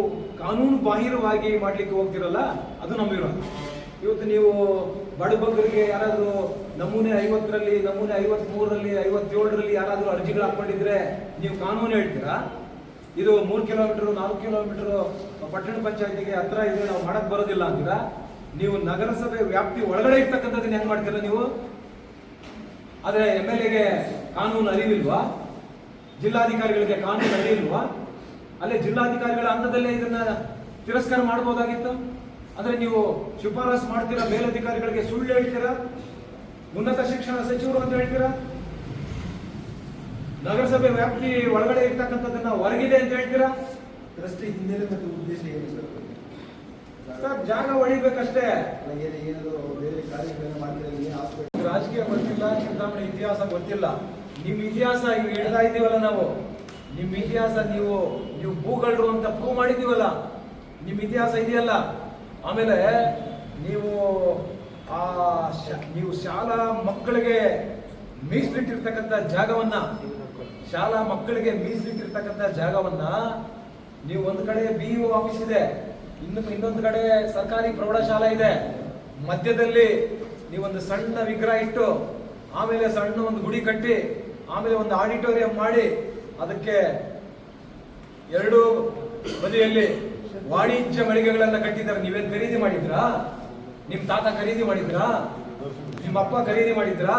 ಕಾನೂನು ಬಾಹಿರವಾಗಿ ಮಾಡ್ಲಿಕ್ಕೆ ಹೋಗ್ತಿರಲ್ಲ, ಅದು ನಮ್ಮ ವಿರೋಧ. ಇವತ್ತು ನೀವು ಬಡಬಗ್ಗರಿಗೆ ಯಾರಾದ್ರೂ ನಮೂನೆ 50ರಲ್ಲಿ, ನಮೂನೆ 53ರಲ್ಲಿ, 57ರಲ್ಲಿ ಯಾರಾದ್ರೂ ಅರ್ಜಿಗಳು ಹಾಕೊಂಡಿದ್ರೆ ನೀವು ಕಾನೂನು ಹೇಳ್ತೀರಾ? ಇದು 3 ಕಿಲೋಮೀಟರ್ 4 ಕಿಲೋಮೀಟರ್ ಪಟ್ಟಣ ಪಂಚಾಯತಿಗೆ ಹತ್ರ ಇದೆ, ನಾವು ಮಾಡಕ್ ಬರೋದಿಲ್ಲ ಅಂತೀರಾ. ನೀವು ನಗರಸಭೆ ವ್ಯಾಪ್ತಿ ಒಳಗಡೆ ಇರ್ತಕ್ಕಂಥದ್ದನ್ನ ಹೆಂಗ್ ಮಾಡ್ತೀರಾ ನೀವು? ಆದ್ರೆ MLA ಕಾನೂನು ಅರಿವಿಲ್ವಾ? ಜಿಲ್ಲಾಧಿಕಾರಿಗಳಿಗೆ ಕಾನೂನು ಅರಿವಿಲ್ವಾ? ಅಲ್ಲೇ ಜಿಲ್ಲಾಧಿಕಾರಿಗಳ ಹಂತದಲ್ಲೇ ಇದನ್ನ ತಿರಸ್ಕಾರ ಮಾಡಬಹುದಾಗಿತ್ತು. ಅಂದ್ರೆ ನೀವು ಶಿಫಾರಸು ಮಾಡ್ತೀರಾ, ಮೇಲಧಿಕಾರಿಗಳಿಗೆ ಸುಳ್ಳು ಹೇಳ್ತೀರಾ, ಉನ್ನತ ಶಿಕ್ಷಣ ಸಚಿವರು ಅಂತ ಹೇಳ್ತೀರಾ, ನಗರಸಭೆ ವ್ಯಾಪ್ತಿ ಒಳಗಡೆ ಇರ್ತಕ್ಕಂಥದ್ದನ್ನ ಹೊರಗಿದೆ ಅಂತ ಹೇಳ್ತೀರಾ. ಟ್ರಸ್ಟ್ ಹಿನ್ನೆಲೆ ಮತ್ತು ಉದ್ದೇಶ ಏನು ಸರ್? ಜಾಗ ಹೊಡಿಬೇಕಷ್ಟೇ. ಏನಾದರೂ ಬೇರೆ ಕಾರ್ಯಗಳನ್ನು ಮಾಡ್ತಾರೆ. ರಾಜಕೀಯ ಗೊತ್ತಿಲ್ಲ, ಚಿಂತಾಮಣಿ ಇತಿಹಾಸ ಗೊತ್ತಿಲ್ಲ. ನಿಮ್ ಇತಿಹಾಸ ಇವು ಹೇಳ್ತಾ ಇದ್ದೀವಲ್ಲ ನಾವು, ನಿಮ್ ಇತಿಹಾಸ ನೀವು ಭೂಗಳ್ರು ಅಂತ ಪ್ರೂವ್ ಮಾಡಿದೀವಲ್ಲ, ನಿಮ್ ಇತಿಹಾಸ ಇದೆಯಲ್ಲ. ಆಮೇಲೆ ನೀವು ನೀವು ಶಾಲಾ ಮಕ್ಕಳಿಗೆ ಮೀಸಲಿಟ್ಟಿರ್ತಕ್ಕಂಥ ಜಾಗವನ್ನ, ಶಾಲಾ ಮಕ್ಕಳಿಗೆ ಮೀಸಲಿಟ್ಟಿರ್ತಕ್ಕಂಥ ಜಾಗವನ್ನ ನೀವು ಒಂದು ಕಡೆ BEO ಆಫೀಸ್ ಇದೆ, ಇನ್ನೊಂದು ಕಡೆ ಸರ್ಕಾರಿ ಪ್ರೌಢಶಾಲಾ ಇದೆ, ಮಧ್ಯದಲ್ಲಿ ನೀವೊಂದು ಸಣ್ಣ ವಿಗ್ರಹ ಇಟ್ಟು, ಆಮೇಲೆ ಸಣ್ಣ ಒಂದು ಗುಡಿ ಕಟ್ಟಿ, ಆಮೇಲೆ ಒಂದು ಆಡಿಟೋರಿಯಂ ಮಾಡಿ, ಅದಕ್ಕೆ ಎರಡು ಬದಿಯಲ್ಲಿ ವಾಣಿಜ್ಯ ಮಳಿಗೆಗಳನ್ನ ಕಟ್ಟಿದ್ದಾರೆ. ನೀವೇನ್ ಖರೀದಿ ಮಾಡಿದ್ರಾ? ನಿಮ್ ತಾತ ಖರೀದಿ ಮಾಡಿದ್ರಾ? ನಿಮ್ಮ ಅಪ್ಪ ಖರೀದಿ ಮಾಡಿದ್ರಾ?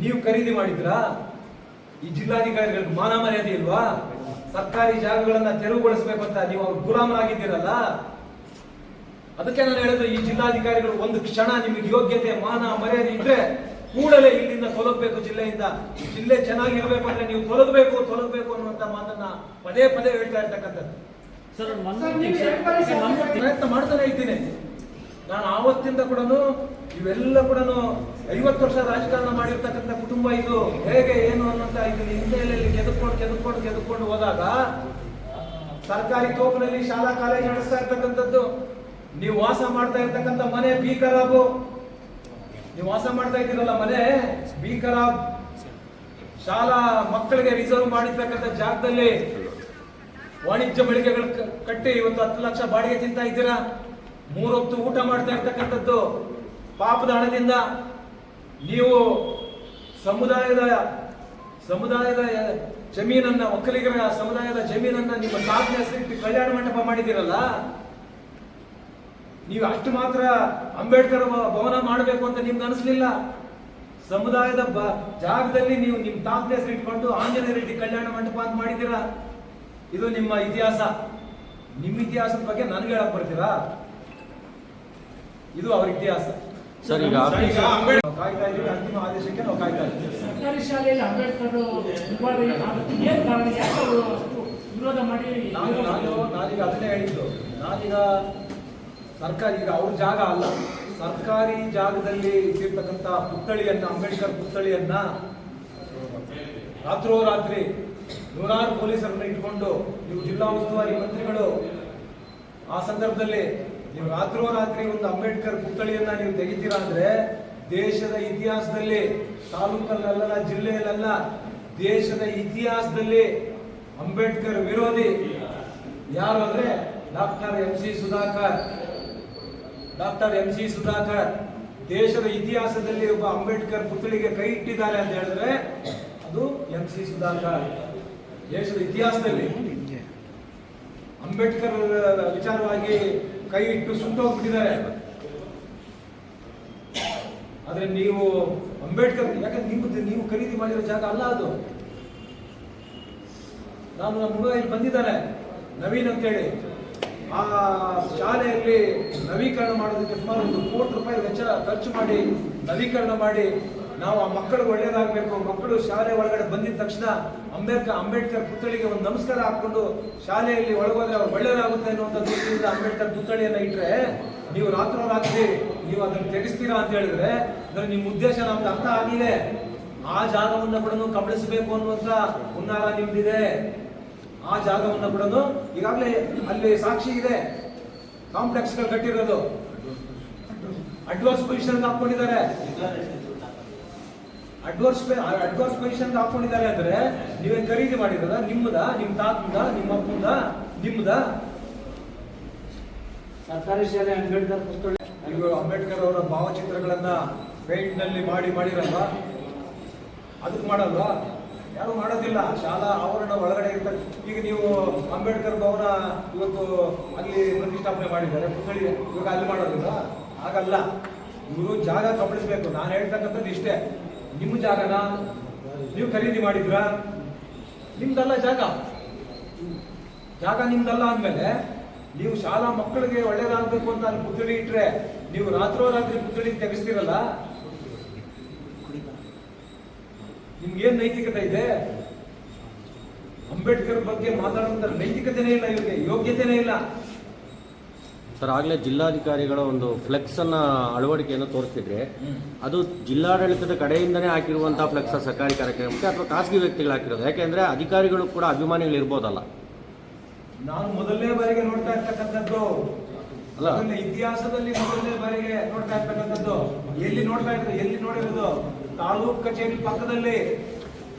ನೀವು ಖರೀದಿ ಮಾಡಿದ್ರಾ? ಈ ಜಿಲ್ಲಾಧಿಕಾರಿಗಳಿಗೆ ಮಾನ ಮರ್ಯಾದೆ ಇಲ್ವಾ? ಸರ್ಕಾರಿ ಜಾಗಗಳನ್ನ ತೆರವುಗೊಳಿಸಬೇಕು ಅಂತ ನೀವು ಅವ್ರ ಗುಲಾಮರಾಗಿದ್ದೀರಲ್ಲ. ಅದಕ್ಕೆ ನಾನು ಹೇಳಿದ್ರು, ಈ ಜಿಲ್ಲಾಧಿಕಾರಿಗಳು ಒಂದು ಕ್ಷಣ ನಿಮಗೆ ಯೋಗ್ಯತೆ ಮಾನ ಮರ್ಯಾದೆ ಇದ್ರೆ ಕೂಡಲೇ ಇಲ್ಲಿಂದ ತೊಲಗಬೇಕು. ಜಿಲ್ಲೆಯಿಂದ ಜಿಲ್ಲೆ ಚೆನ್ನಾಗಿರ್ಬೇಕು ಅಂದ್ರೆ ನೀವು ತೊಲಗಬೇಕು ಅನ್ನುವಂತ ಮಾತನ್ನ ಪದೇ ಪದೇ ಹೇಳ್ತಾ ಇರ್ತಕ್ಕಂಥದ್ದು. ಪ್ರಯತ್ನ ಮಾಡ್ತಾನೆ ಇದ್ದೀನಿ ನಾನು. ಆವತ್ತಿಂದ ಕೂಡ ಇವೆಲ್ಲ ಕೂಡ 50 ವರ್ಷ ರಾಜಕಾರಣ ಮಾಡಿರ್ತಕ್ಕಂಥ ಕುಟುಂಬ ಇದು. ಹೇಗೆ ಏನು ಅನ್ನೋಂತ ಇದನ್ನ ಹಿನ್ನೆಲೆಯಲ್ಲಿ ಕೆದಕೊಂಡು ಹೋದಾಗ ಸರ್ಕಾರಿ ತೋಪಿನಲ್ಲಿ ಶಾಲಾ ಕಾಲೇಜು ನಡೆಸ್ತಾ ಇರ್ತಕ್ಕಂಥದ್ದು, ನೀವು ವಾಸ ಮಾಡ್ತಾ ಇರ್ತಕ್ಕಂಥ ಮನೆ ಬೀಕರಾಬು, ನೀವು ವಾಸ ಮಾಡ್ತಾ ಇದ್ದೀರಲ್ಲ ಮನೆ ಬೀಕರಾಬ್, ಶಾಲಾ ಮಕ್ಕಳಿಗೆ ರಿಸರ್ವ್ ಮಾಡಿರ್ತಕ್ಕಂಥ ಜಾಗದಲ್ಲಿ ವಾಣಿಜ್ಯ ಮಳಿಗೆಗಳು ಕಟ್ಟಿ ಇವತ್ತು 10 ಲಕ್ಷ ಬಾಡಿಗೆ ತಿಂತಾ ಇದ್ದೀರಾ. 3 ಹೊತ್ತು ಊಟ ಮಾಡ್ತಾ ಇರ್ತಕ್ಕಂಥದ್ದು ಪಾಪದ ಹಣದಿಂದ. ನೀವು ಸಮುದಾಯದ ಜಮೀನನ್ನ, ಒಕ್ಕಲಿಗರ ಸಮುದಾಯದ ಜಮೀನನ್ನ ನಿಮ್ಮ ತಾತನ ಹೆಸರಿಟ್ಟು ಕಲ್ಯಾಣ ಮಂಟಪ ಮಾಡಿದಿರಲ್ಲ. ನೀವು ಅಷ್ಟು ಮಾತ್ರ ಅಂಬೇಡ್ಕರ್ ಭವನ ಮಾಡಬೇಕು ಅಂತ ನಿಮ್ಗೆ ಅನಿಸ್ಲಿಲ್ಲ. ಸಮುದಾಯದ ಜಾಗದಲ್ಲಿ ನೀವು ನಿಮ್ಮ ತಾತನ ಹೆಸರಿಟ್ಕೊಂಡು ಆಂಜನೇಯ ರೆಡ್ಡಿ ಕಲ್ಯಾಣ ಮಂಟಪ ಅಂತ ಮಾಡಿದ್ದೀರಾ. ಇದು ನಿಮ್ಮ ಇತಿಹಾಸ. ನಿಮ್ಮ ಇತಿಹಾಸದ ಬಗ್ಗೆ ನನಗೆ ಹೇಳಕ್ ಬರ್ತೀರಾ? ಇದು ಅವ್ರ ಇತಿಹಾಸ. ಸರ್, ಈಗ ಕಾಯ್ತಾ ಇದ್ದೀವಿ, ಅಂತಿಮ ಆದೇಶಕ್ಕೆ ನಾವು ಕಾಯ್ತಾ ಇದ್ದೀವಿ. ಸರ್ಕಾರಿ ಶಾಲೆಯಲ್ಲಿ ಅಂಬೇಡ್ಕರ್ ಏನ್ ಕಾರಣ, ಯಾಕೆ ಅವರು ವಿರೋಧ ಮಾಡಿ? ನಾನೀಗ ಅದನ್ನೇ ಹೇಳಿದ್ದು. ನಾನೀಗ ಸರ್ಕಾರಿ, ಈಗ ಅವ್ರ ಜಾಗ ಅಲ್ಲ, ಸರ್ಕಾರಿ ಜಾಗದಲ್ಲಿ ಇಟ್ಟಿರ್ತಕ್ಕಂಥ ಪುತ್ಥಳಿಯನ್ನ, ಅಂಬೇಡ್ಕರ್ ಪುತ್ಥಳಿಯನ್ನ ರಾತ್ರೋರಾತ್ರಿ 100 ಪೊಲೀಸರನ್ನ ಇಟ್ಕೊಂಡು, ನೀವು ಜಿಲ್ಲಾ ಉಸ್ತುವಾರಿ ಮಂತ್ರಿಗಳು, ಆ ಸಂದರ್ಭದಲ್ಲಿ ನೀವು ರಾತ್ರೋರಾತ್ರಿ ಒಂದು ಅಂಬೇಡ್ಕರ್ ಪುತ್ಥಳಿಯನ್ನ ನೀವು ತೆಗಿತೀರಾ ಅಂದ್ರೆ ದೇಶದ ಇತಿಹಾಸದಲ್ಲಿ, ತಾಲೂಕಲ್ಲ, ಜಿಲ್ಲೆಯಲ್ಲ, ದೇಶದ ಇತಿಹಾಸದಲ್ಲಿ ಅಂಬೇಡ್ಕರ್ ವಿರೋಧಿ ಯಾರು ಅಂದ್ರೆ ಡಾಕ್ಟರ್ ಎಂ ಸಿ ಸುಧಾಕರ್. ದೇಶದ ಇತಿಹಾಸದಲ್ಲಿ ಒಬ್ಬ ಅಂಬೇಡ್ಕರ್ ಪುತ್ಥಳಿಗೆ ಕೈ ಇಟ್ಟಿದ್ದಾರೆ ಅಂತ ಹೇಳಿದ್ರೆ ಅದು MC ಸುಧಾಕರ್. ದೇಶದ ಇತಿಹಾಸದಲ್ಲಿ ಅಂಬೇಡ್ಕರ್ ವಿಚಾರವಾಗಿ ಕೈ ಇಟ್ಟು ಸುಟ್ಟೋಗ್ಬಿಟ್ಟಿದ್ದಾರೆ. ಆದ್ರೆ ನೀವು ಅಂಬೇಡ್ಕರ್, ಯಾಕಂದ್ರೆ ನೀವು ಖರೀದಿ ಮಾಡಿರೋ ಜಾಗ ಅಲ್ಲ ಅದು. ನಾನು ನಮ್ಮ ಹುಡುಗ ಇಲ್ಲಿ ಬಂದಿದ್ದಾನೆ, ನವೀನ್ ಅಂತೇಳಿ. ಆ ಶಾಲೆಯಲ್ಲಿ ನವೀಕರಣ ಮಾಡೋದಕ್ಕೆ ಸುಮಾರು ₹1 ಕೋಟಿ ವೆಚ್ಚ ಖರ್ಚು ಮಾಡಿ ನವೀಕರಣ ಮಾಡಿ, ನಾವು ಆ ಮಕ್ಕಳಿಗೆ ಒಳ್ಳೇದಾಗಬೇಕು, ಮಕ್ಕಳು ಶಾಲೆ ಒಳಗಡೆ ಬಂದಿದ ತಕ್ಷಣ ಅಂಬೇಡ್ಕರ್ ಪುತ್ಥಳಿಗೆ ಒಂದು ನಮಸ್ಕಾರ ಹಾಕೊಂಡು ಶಾಲೆಯಲ್ಲಿ ಒಳಗೋದ್ರೆ ಅವ್ರು ಒಳ್ಳೇದಾಗುತ್ತೆ ಅನ್ನುವಂಥ ದೃಷ್ಟಿಯಿಂದ ಅಂಬೇಡ್ಕರ್ ಪುತ್ಥಳಿಯನ್ನ ಇಟ್ರೆ, ನೀವು ರಾತ್ರೋರಾತ್ರಿ ನೀವು ಅದನ್ನು ತೆಗೆಸ್ತೀರಾ ಅಂತ ಹೇಳಿದ್ರೆ ನಿಮ್ಮ ಉದ್ದೇಶ ನಮ್ಗೆ ಅರ್ಥ ಆಗಿದೆ. ಆ ಜಾಗವನ್ನು ಕೂಡ ಕಬಳಿಸಬೇಕು ಅನ್ನುವಂಥ ಹುನ್ನಾರ ನಿಮ್ದಿದೆ. ಆ ಜಾಗವನ್ನು ಕೂಡ ಈಗಾಗಲೇ ಅಲ್ಲಿ ಸಾಕ್ಷಿ ಇದೆ, ಕಾಂಪ್ಲೆಕ್ಸ್ಗಳು ಕಟ್ಟಿರೋದು ಅಡ್ವಾನ್ಸ್ ಪೊಸಿಷನ್ ಹಾಕೊಂಡಿದ್ದಾರೆ. ಅಡ್ವಾನ್ಸ್ ಪೊಸಿಷನ್ ಹಾಕೊಂಡಿದ್ದಾರೆ ಅಂದ್ರೆ ನೀವೇನ್ ಖರೀದಿ ಮಾಡಿದಾರ? ನಿಮ್ಮದ, ನಿಮ್ಮ ತಾತಂದ, ನಿಮ್ಮ ಅಪ್ಪಂದ, ನಿಮ್ಮದ? ಸರ್ಕಾರಿ ಶಾಲೆ ಅಂಬೇಡ್ಕರ್ ಪುತ್ಥಳಿ, ಈಗ ಅಂಬೇಡ್ಕರ್ ಅವರ ಭಾವಚಿತ್ರಗಳನ್ನ ಪೇಂಟ್ ನಲ್ಲಿ ಮಾಡಿರಲ್ವಾ? ಅದಕ್ಕೆ ಮಾಡಲ್ವಾ? ಯಾರು ಮಾಡೋದಿಲ್ಲ. ಶಾಲಾ ಆವರಣ ಒಳಗಡೆ ಇರ್ತಾರೆ. ಈಗ ನೀವು ಅಂಬೇಡ್ಕರ್ ಭವನ ಇವತ್ತು ಅಲ್ಲಿ ಪ್ರತಿಷ್ಠಾಪನೆ ಮಾಡಿದ್ದಾರೆ, ಪುತ್ಥಳಿ ಇವಾಗ ಅಲ್ಲಿ ಮಾಡೋದಿಲ್ಲ, ಹಾಗಲ್ಲ. ಇವರು ಜಾಗ ಕಬಳಿಸ್ಬೇಕು. ನಾನು ಹೇಳ್ತಕ್ಕಂಥದ್ದು ಇಷ್ಟೇ, ನಿಮ್ಮ ಜಾಗನ ನೀವು ಖರೀದಿ ಮಾಡಿದ್ರ, ನಿಮ್ದಲ್ಲ ಜಾಗ ನಿಮ್ದಲ್ಲ ಅಂದಮೇಲೆ ನೀವು ಶಾಲಾ ಮಕ್ಕಳಿಗೆ ಒಳ್ಳೇದಾಗಬೇಕು ಅಂತ ಅಲ್ಲಿ ಪುತ್ಥಳಿ ಇಟ್ರೆ ನೀವು ರಾತ್ರೋರಾತ್ರಿ ಪುತ್ಥಳಿ ತೆಗೆಸ್ತೀರಲ್ಲ, ನಿಮ್ಗೇನ್ ನೈತಿಕತೆ ಇದೆ? ಅಂಬೇಡ್ಕರ್ ಬಗ್ಗೆ ಮಾತಾಡುವಂತ ನೈತಿಕತೆನೇ ಇಲ್ಲ, ಇವ್ರಿಗೆ ಯೋಗ್ಯತೆನೇ ಇಲ್ಲ. ಸರ್, ಆಗಲೇ ಜಿಲ್ಲಾಧಿಕಾರಿಗಳ ಒಂದು ಫ್ಲೆಕ್ಸ್ ಅನ್ನ ಅಳವಡಿಕೆಯನ್ನು ತೋರಿಸ್ತಿದ್ರೆ ಅದು ಜಿಲ್ಲಾಡಳಿತದ ಕಡೆಯಿಂದನೇ ಹಾಕಿರುವಂತಹ ಫ್ಲೆಕ್ಸ್ ಸರ್ಕಾರಿ ಕಾರ್ಯಕ್ರಮಕ್ಕೆ ಅಥವಾ ಖಾಸಗಿ ವ್ಯಕ್ತಿಗಳು ಹಾಕಿರೋದು? ಯಾಕೆಂದ್ರೆ ಅಧಿಕಾರಿಗಳು ಕೂಡ ಅಭಿಮಾನಿಗಳು ಇರ್ಬೋದಲ್ಲ. ನಾನು ಮೊದಲನೇ ಬಾರಿಗೆ ನೋಡ್ತಾ ಇರ್ತಕ್ಕಂಥದ್ದು ಅಲ್ಲ, ಇತಿಹಾಸದಲ್ಲಿ ಮೊದಲನೇ ಬಾರಿಗೆ ನೋಡ್ತಾ ಇರ್ತಕ್ಕಂಥದ್ದು. ಎಲ್ಲಿ ನೋಡಿರೋದು? ತಾಲೂಕ್ ಕಚೇರಿ ಪಕ್ಕದಲ್ಲಿ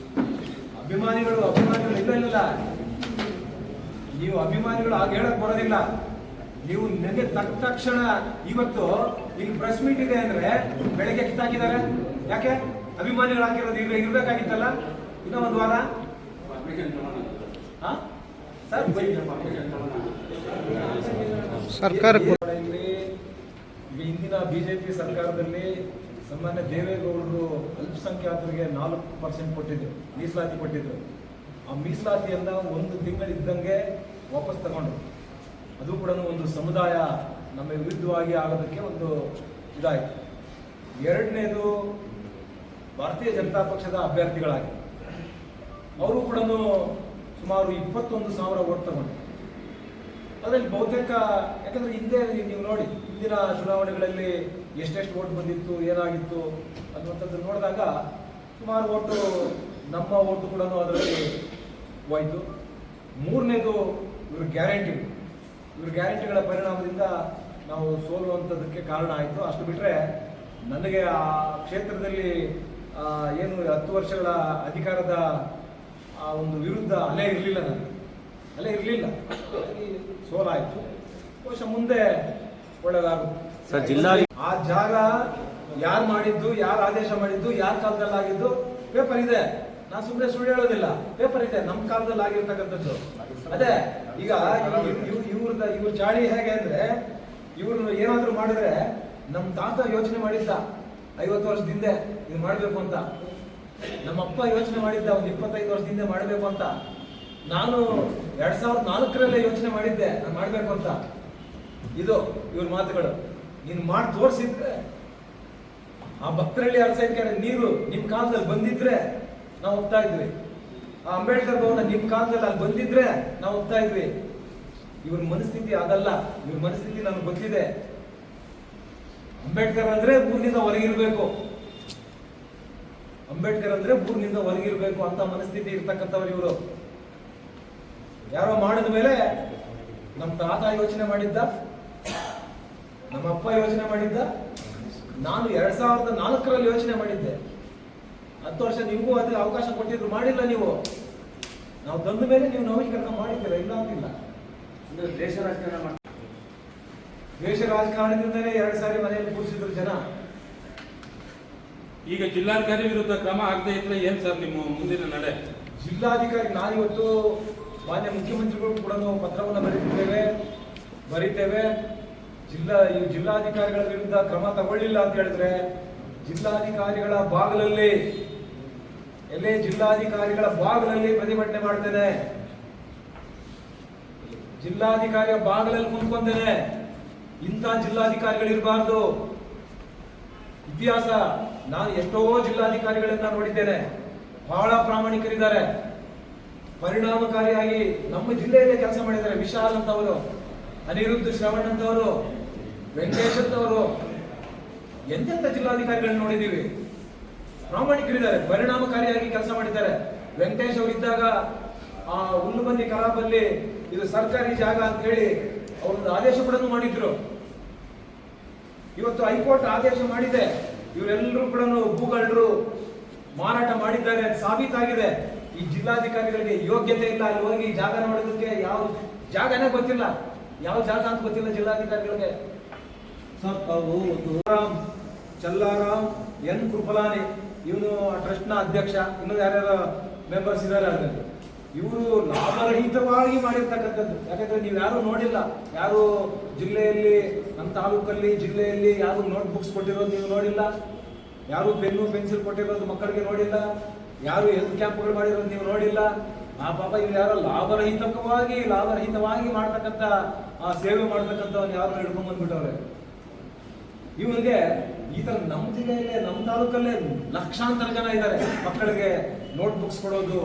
ಅಭಿಮಾನಿಗಳು ಇಲ್ಲ. ನೀವು ಅಭಿಮಾನಿಗಳು ಆಗ ಹೇಳಕ್ ಬರೋದಿಲ್ಲ. ನೀವು ನನಗೆ ತಕ್ಷಣ ಇವತ್ತು ಇಲ್ಲಿ ಪ್ರೆಸ್ ಮೀಟ್ ಇದೆ ಅಂದ್ರೆ ಬೆಳಗ್ಗೆ ಕಿತ್ತಾಕಿದ್ದಾರೆ. ಯಾಕೆ? ಅಭಿಮಾನಿಗಳು ಹಾಕಿರೋದು ಇರ್ಬೇಕಾಗಿತ್ತಲ್ಲ. ಇನ್ನೂ ಒಂದು ವಾರ ಸರ್ಕಾರ ಈಗ ಹಿಂದಿನ ಬಿಜೆಪಿ ಸರ್ಕಾರದಲ್ಲಿ ಸಾಮಾನ್ಯ ದೇವೇಗೌಡರು ಅಲ್ಪಸಂಖ್ಯಾತರಿಗೆ 4% ಕೊಟ್ಟಿದ್ರು, ಮೀಸಲಾತಿ ಕೊಟ್ಟಿದ್ರು. ಆ ಮೀಸಲಾತಿಯನ್ನ ಒಂದು ತಿಂಗಳಿದ್ದಂಗೆ ವಾಪಸ್ ತಗೊಂಡ್ರು. ಅದು ಕೂಡ ಒಂದು ಸಮುದಾಯ ನಮ್ಮ ವಿರುದ್ಧವಾಗಿ ಆಗೋದಕ್ಕೆ ಒಂದು ಇದಾಯಿತು. ಎರಡನೇದು, ಭಾರತೀಯ ಜನತಾ ಪಕ್ಷದ ಅಭ್ಯರ್ಥಿಗಳಾಗಿ ಅವರು ಕೂಡ ಸುಮಾರು 21,000 ಓಟ್ ತಗೊಂಡು. ಅದರಲ್ಲಿ ಬಹುತೇಕ, ಯಾಕಂದ್ರೆ ಹಿಂದೆ ನೀವು ನೋಡಿ ಹಿಂದಿನ ಚುನಾವಣೆಗಳಲ್ಲಿ ಎಷ್ಟೆಷ್ಟು ಓಟ್ ಬಂದಿತ್ತು, ಏನಾಗಿತ್ತು ಅನ್ನುವಂಥದ್ದು ನೋಡಿದಾಗ ಸುಮಾರು ಓಟು, ನಮ್ಮ ಓಟು ಕೂಡ ಅದರಲ್ಲಿ ಹೋಯಿತು. ಮೂರನೇದು, ಇವ್ರ ಗ್ಯಾರಂಟಿಗಳ ಪರಿಣಾಮದಿಂದ ನಾವು ಸೋಲುವಂಥದ್ದಕ್ಕೆ ಕಾರಣ ಆಯಿತು. ಅಷ್ಟು ಬಿಟ್ಟರೆ ನನಗೆ ಆ ಕ್ಷೇತ್ರದಲ್ಲಿ ಏನು 10 ವರ್ಷಗಳ ಅಧಿಕಾರದ ಆ ಒಂದು ವಿರುದ್ಧ ಅಲೆ ಇರಲಿಲ್ಲ. ಸೋಲಾಯಿತು. ಬಹುಶಃ ಮುಂದೆ ಒಳ್ಳೆದಾಗುತ್ತೆ. ಆ ಜಾಗ ಯಾರು ಮಾಡಿದ್ದು, ಯಾರು ಆದೇಶ ಮಾಡಿದ್ದು, ಯಾರ ಕಾಲದಲ್ಲಿ ಆಗಿದ್ದು ಪೇಪರ್ ಇದೆ. ನಾನು ಸುಮ್ಮನೆ ಸುಳ್ಳು ಹೇಳೋದಿಲ್ಲ, ಪೇಪರ್ ಇದೆ. ನಮ್ಮ ಕಾಲದಲ್ಲಿ ಆಗಿರ್ತಕ್ಕಂಥದ್ದು ಅದೇ. ಈಗ ಇವ್ರ ಚಾಳಿ ಹೇಗೆ ಅಂದ್ರೆ, ಇವ್ರು ಏನಾದ್ರು ಮಾಡಿದ್ರೆ ನಮ್ಮ ತಾತ ಯೋಚನೆ ಮಾಡಿದ್ದ 50 ವರ್ಷದಿಂದ ಇದು ಮಾಡಬೇಕು ಅಂತ. ನಮ್ಮಪ್ಪ ಯೋಚನೆ ಮಾಡಿದ್ದ ಒಂದು 25 ವರ್ಷದಿಂದ ಮಾಡಬೇಕು ಅಂತ. ನಾನು 2004ರಲ್ಲೇ ಯೋಚನೆ ಮಾಡಿದ್ದೆ ನಾನು ಮಾಡಬೇಕು ಅಂತ. ಇದು ಇವ್ರ ಮಾತುಗಳು. ನೀನು ಮಾಡಿ ತೋರಿಸಿದ್ರೆ, ಆ ಭಕ್ತರಳ್ಳಿ ಅರಸೈಕೆರೆ ನೀರು ನಿಮ್ಮ ಕಾಲದಲ್ಲಿ ಬಂದಿದ್ರೆ ನಾವು ಹೋಗ್ತಾ ಇದ್ವಿ. ಆ ಅಂಬೇಡ್ಕರ್ ಭವನ ನಿಮ್ಮ ಕಾಲದಲ್ಲಿ ಅಲ್ಲಿ ಬಂದಿದ್ರೆ ನಾವು ಹೋಗ್ತಾ ಇದ್ವಿ. ಇವ್ರ ಮನಸ್ಥಿತಿ ಅದಲ್ಲ. ಇವ್ರ ಮನಸ್ಥಿತಿ ನನಗೆ ಗೊತ್ತಿದೆ. ಅಂಬೇಡ್ಕರ್ ಅಂದ್ರೆ ಊರಿನಿಂದ ಹೊರಗಿರ್ಬೇಕು ಅಂತ ಮನಸ್ಥಿತಿ ಇರ್ತಕ್ಕಂಥವ್ರು ಇವರು. ಯಾರೋ ಮಾಡಿದ ಮೇಲೆ ನಮ್ಮ ತಾತ ಯೋಚನೆ ಮಾಡಿದ್ದ, ನಮ್ಮ ಅಪ್ಪ ಯೋಚನೆ ಮಾಡಿದ್ದ, ನಾನು 2004ರಲ್ಲಿ ಯೋಚನೆ ಮಾಡಿದ್ದೆ. 10 ವರ್ಷ ನಿಮಗೂ ಅದೇ ಅವಕಾಶ ಕೊಟ್ಟಿದ್ರು, ಮಾಡಿಲ್ಲ ನೀವು. ನಾವು ತಂದ ಮೇಲೆ ನೀವು ನವೀಕರಣ ಮಾಡಿದ್ದೀರ, ಇಲ್ಲ ಅಂತಿಲ್ಲ. ದೇಶ ರಾಜಕಾರಣದಿಂದಲೇ 2 ಸಾರಿ ಮನೆಯಲ್ಲಿ ಕೂರಿಸಿದ್ರು ಜನ. ಈಗ ಜಿಲ್ಲಾಧಿಕಾರಿ ವಿರುದ್ಧ ಕ್ರಮ ಆಗದೆ ಇದ್ರೆ ಏನ್ ಸರ್ ನಿಮ್ಮ ಮುಂದಿನ ನಡೆ? ಜಿಲ್ಲಾಧಿಕಾರಿ, ನಾನಿವತ್ತು ಮಾನ್ಯ ಮುಖ್ಯಮಂತ್ರಿಗಳು ಕೂಡ ಪತ್ರವನ್ನು ಬರೀತೇವೆ. ಜಿಲ್ಲಾಧಿಕಾರಿಗಳ ವಿರುದ್ಧ ಕ್ರಮ ತಗೊಳ್ಳಿಲ್ಲ ಅಂತ ಹೇಳಿದ್ರೆ ಜಿಲ್ಲಾಧಿಕಾರಿಗಳ ಬಾಗಿಲಲ್ಲಿ ಪ್ರತಿಭಟನೆ ಮಾಡ್ತೇನೆ. ಜಿಲ್ಲಾಧಿಕಾರಿಯ ಬಾಗಿಲಲ್ಲಿ ಕುಂತ್ಕೊಂತೇನೆ. ಇಂಥ ಜಿಲ್ಲಾಧಿಕಾರಿಗಳು ಇರಬಾರ್ದು. ಇತಿಹಾಸ, ನಾನು ಎಷ್ಟೋ ಜಿಲ್ಲಾಧಿಕಾರಿಗಳನ್ನ ನೋಡಿದ್ದೇನೆ, ಬಹಳ ಪ್ರಾಮಾಣಿಕರಿದ್ದಾರೆ, ಪರಿಣಾಮಕಾರಿಯಾಗಿ ನಮ್ಮ ಜಿಲ್ಲೆಯಲ್ಲೇ ಕೆಲಸ ಮಾಡಿದ್ದಾರೆ. ವಿಶಾಲ್ ಅಂತವರು, ಅನಿರುದ್ಧ ಶ್ರವಣ್ ಅಂತವರು, ವೆಂಕಟೇಶ್ ಅಂತವರು, ಎಂತೆಂಥ ಜಿಲ್ಲಾಧಿಕಾರಿಗಳನ್ನ ನೋಡಿದ್ದೀವಿ. ಪ್ರಾಮಾಣಿಕರಿದ್ದಾರೆ, ಪರಿಣಾಮಕಾರಿಯಾಗಿ ಕೆಲಸ ಮಾಡಿದ್ದಾರೆ. ವೆಂಕಟೇಶ್ ಅವರಿದ್ದಾಗ ಆ ಹುಲ್ಲುಬಂದಿ ಕಲಾಪಲ್ಲಿ ಇದು ಸರ್ಕಾರಿ ಜಾಗ ಅಂತ ಹೇಳಿ ಅವರೊಂದು ಆದೇಶ ಕೂಡ ಮಾಡಿದ್ರು. ಇವತ್ತು ಹೈಕೋರ್ಟ್ ಆದೇಶ ಮಾಡಿದೆ, ಇವರೆಲ್ಲರೂ ಕೂಡ ಭೂಗಳ್ಳರು ಮಾರಾಟ ಮಾಡಿದ್ದಾರೆ ಸಾಬೀತಾಗಿದೆ. ಈ ಜಿಲ್ಲಾಧಿಕಾರಿಗಳಿಗೆ ಯೋಗ್ಯತೆ ಇಲ್ಲ. ಅಲ್ಲಿ ಹೋಗಿ ಜಾಗ ನೋಡೋದಕ್ಕೆ ಯಾವ ಜಾಗನೇ ಗೊತ್ತಿಲ್ಲ, ಯಾವ ಜಾಗ ಅಂತ ಗೊತ್ತಿಲ್ಲ ಜಿಲ್ಲಾಧಿಕಾರಿಗಳಿಗೆ. ಚಲ್ಲಾರಾಮ್ ಎನ್ ಕೃಪಲಾನಿ, ಇವನು ಟ್ರಸ್ಟ್ ನ ಅಧ್ಯಕ್ಷ. ಇನ್ನು ಯಾರ್ಯಾರು ಮೆಂಬರ್ಸ್ ಇದ್ದಾರೆ ಅದರಲ್ಲಿ. ಇವರು ಲಾಭರಹಿತವಾಗಿ ಮಾಡಿರ್ತಕ್ಕಂಥದ್ದು. ಯಾಕಂದ್ರೆ ನೀವು ಯಾರು ನೋಡಿಲ್ಲ, ಯಾರು ಜಿಲ್ಲೆಯಲ್ಲಿ ನಮ್ಮ ತಾಲೂಕಲ್ಲಿ ಜಿಲ್ಲೆಯಲ್ಲಿ ಯಾರು ನೋಟ್ ಬುಕ್ಸ್ ಕೊಟ್ಟಿರೋದು ನೀವು ನೋಡಿಲ್ಲ, ಯಾರು ಪೆನ್ನು ಪೆನ್ಸಿಲ್ ಕೊಟ್ಟಿರೋದು ಮಕ್ಕಳಿಗೆ ನೋಡಿಲ್ಲ, ಯಾರು ಹೆಲ್ತ್ ಕ್ಯಾಂಪ್ಗಳು ಮಾಡಿರೋದು ನೀವು ನೋಡಿಲ್ಲ. ಆ ಪಾಪ ಇವ್ರು ಯಾರೋ ಲಾಭರಹಿತವಾಗಿ ಮಾಡ್ತಕ್ಕಂಥ ಆ ಸೇವೆ ಮಾಡ್ತಕ್ಕಂಥವ್ನು ಯಾರನ್ನ ಹಿಡ್ಕೊಂಡ್ ಬಂದ್ಬಿಟ್ಟವ್ರೆ. ಇವರಿಗೆ ಈ ತರ ನಮ್ಮ ಜಿಲ್ಲೆಯಲ್ಲೇ ನಮ್ಮ ತಾಲೂಕಲ್ಲೇ ಲಕ್ಷಾಂತರ ಜನ ಇದ್ದಾರೆ. ಮಕ್ಕಳಿಗೆ ನೋಟ್ ಬುಕ್ಸ್ ಕೊಡೋದು,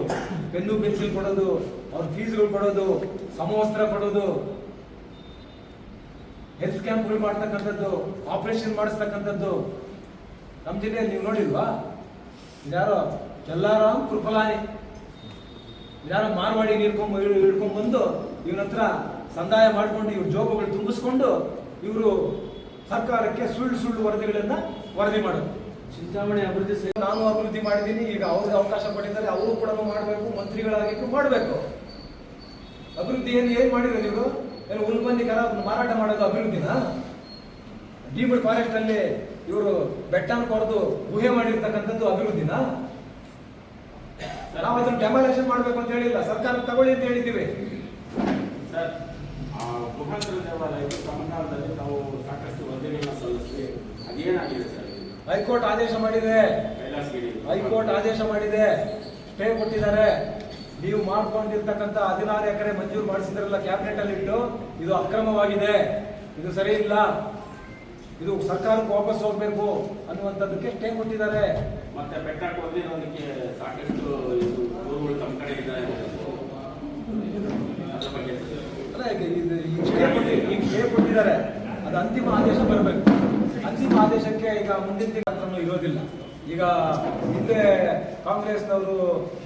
ಪೆನ್ನು ಪೆನ್ಸಿಲ್ ಕೊಡೋದು, ಅವ್ರ ಫೀಸ್ಗಳು ಕೊಡೋದು, ಸಮವಸ್ತ್ರ ಕೊಡೋದು, ಹೆಲ್ತ್ ಕ್ಯಾಂಪ್ಗಳು ಮಾಡ್ತಕ್ಕಂಥದ್ದು, ಆಪರೇಷನ್ ಮಾಡಿಸ್ತಕ್ಕಂಥದ್ದು ನಮ್ಮ ಜಿಲ್ಲೆಯಲ್ಲಿ ನೀವು ನೋಡಿಲ್ವಾ? ಇದ್ಯಾರೋ ಚೆಲ್ಲಾರಾಮ್ ಕೃಪಲಾನಿ, ಇದ್ಯಾರೋ ಮಾರ್ವಾಡಿ ಹಿಡ್ಕೊಂಡ್ ಬಂದು ಇವನ ಹತ್ರ ಸಂದಾಯ ಮಾಡಿಕೊಂಡು ಇವ್ರ ಜೋಬುಗಳು ತುಂಬಿಸ್ಕೊಂಡು ಇವರು ಸರ್ಕಾರಕ್ಕೆ ಸುಳ್ಳು ವರದಿಗಳನ್ನ ವರದಿ ಮಾಡೋದು. ಚಿಂತಾಮಣಿ ಅಭಿವೃದ್ಧಿ ನಾನು ಅಭಿವೃದ್ಧಿ ಮಾಡಿದ್ದೀನಿ, ಈಗ ಅವ್ರಿಗೆ ಅವಕಾಶ ಕೊಟ್ಟಿದ್ದಾರೆ, ಅವರು ಕೂಡ ಮಾಡಬೇಕು, ಮಂತ್ರಿಗಳಾಗಿಟ್ಟು ಮಾಡಬೇಕು. ಅಭಿವೃದ್ಧಿ ಏನ್ ಮಾಡಿದ್ರೆ ನೀವು? ಏನು ಹುಲ್ಬಂದಿ ಕರ ಮಾರಾಟ ಮಾಡೋದು ಅಭಿವೃದ್ಧಿನ? ಡೀಮ್ಡ್ ಫಾರೆಸ್ಟ್ ಅಲ್ಲಿ ಇವರು ಬೆಟ್ಟನ ಕೊರೆದು ಗುಹೆ ಮಾಡಿರ್ತಕ್ಕಂಥದ್ದು ಅಭಿವೃದ್ಧಿನ? ನಾವು ಅದನ್ನ ಡೆಮಾಲೇಷನ್ ಮಾಡ್ಬೇಕು ಅಂತ ಹೇಳಿಲ್ಲ, ಸರ್ಕಾರ ತಗೊಳ್ಳಿ ಅಂತ ಹೇಳಿದ್ದೀವಿ. ಸರ್, ಗುಹಾಂತರ ದೇವಾಲಯಕ್ಕೆ ತಮಿಳುನಾಡಿನಲ್ಲಿ ನಾವು ಸಾಕಷ್ಟು ವರದಿಗಳನ್ನ ಸಲ್ಲಿಸಿ ಅದೇನಾಗಿದೆ ಸರ್? ಹೈಕೋರ್ಟ್ ಆದೇಶ ಮಾಡಿದೆ, ಹೈಕೋರ್ಟ್ ಆದೇಶ ಮಾಡಿದೆ, ಸ್ಟೇ ಕೊಟ್ಟಿದ್ದಾರೆ. ನೀವು ಮಾಡ್ಕೊಂಡಿರ್ತಕ್ಕಂಥ 16 ಎಕರೆ ಮಂಜೂರು ಮಾಡಿಸಿದ್ರಲ್ಲ ಕ್ಯಾಬಿನೆಟ್ ಅಲ್ಲಿ ಇಟ್ಟು, ಇದು ಅಕ್ರಮವಾಗಿದೆ, ಇದು ಸರಿ ಇಲ್ಲ, ಇದು ಸರ್ಕಾರಕ್ಕೆ ವಾಪಸ್ ಹೋಗ್ಬೇಕು ಅನ್ನುವಂಥದ್ದಕ್ಕೆ ಸ್ಟೇ ಕೊಟ್ಟಿದ್ದಾರೆ. ಮತ್ತೆ ಬೆಟ್ಟ ಕೊಡದಿರೋದಕ್ಕೆ ಸಾಕಷ್ಟು ದೂರುಗಳು ತಮ್ಮ ಕಡೆ ಇದ್ದಾರೆ. ಅದ್ರ ಬಗ್ಗೆ ಅಲ್ಲ, ಈಗ ಸ್ಟೇ ಕೊಟ್ಟಿದ್ದಾರೆ, ಅದು ಅಂತಿಮ ಆದೇಶ ಬರಬೇಕು. ಅಂತಿಮ ಆದೇಶಕ್ಕೆ ಈಗ ಮುಂದಿನ ತಿಂಗಳು ಇರೋದಿಲ್ಲ. ಈಗ ಹಿಂದೆ ಕಾಂಗ್ರೆಸ್ನವರು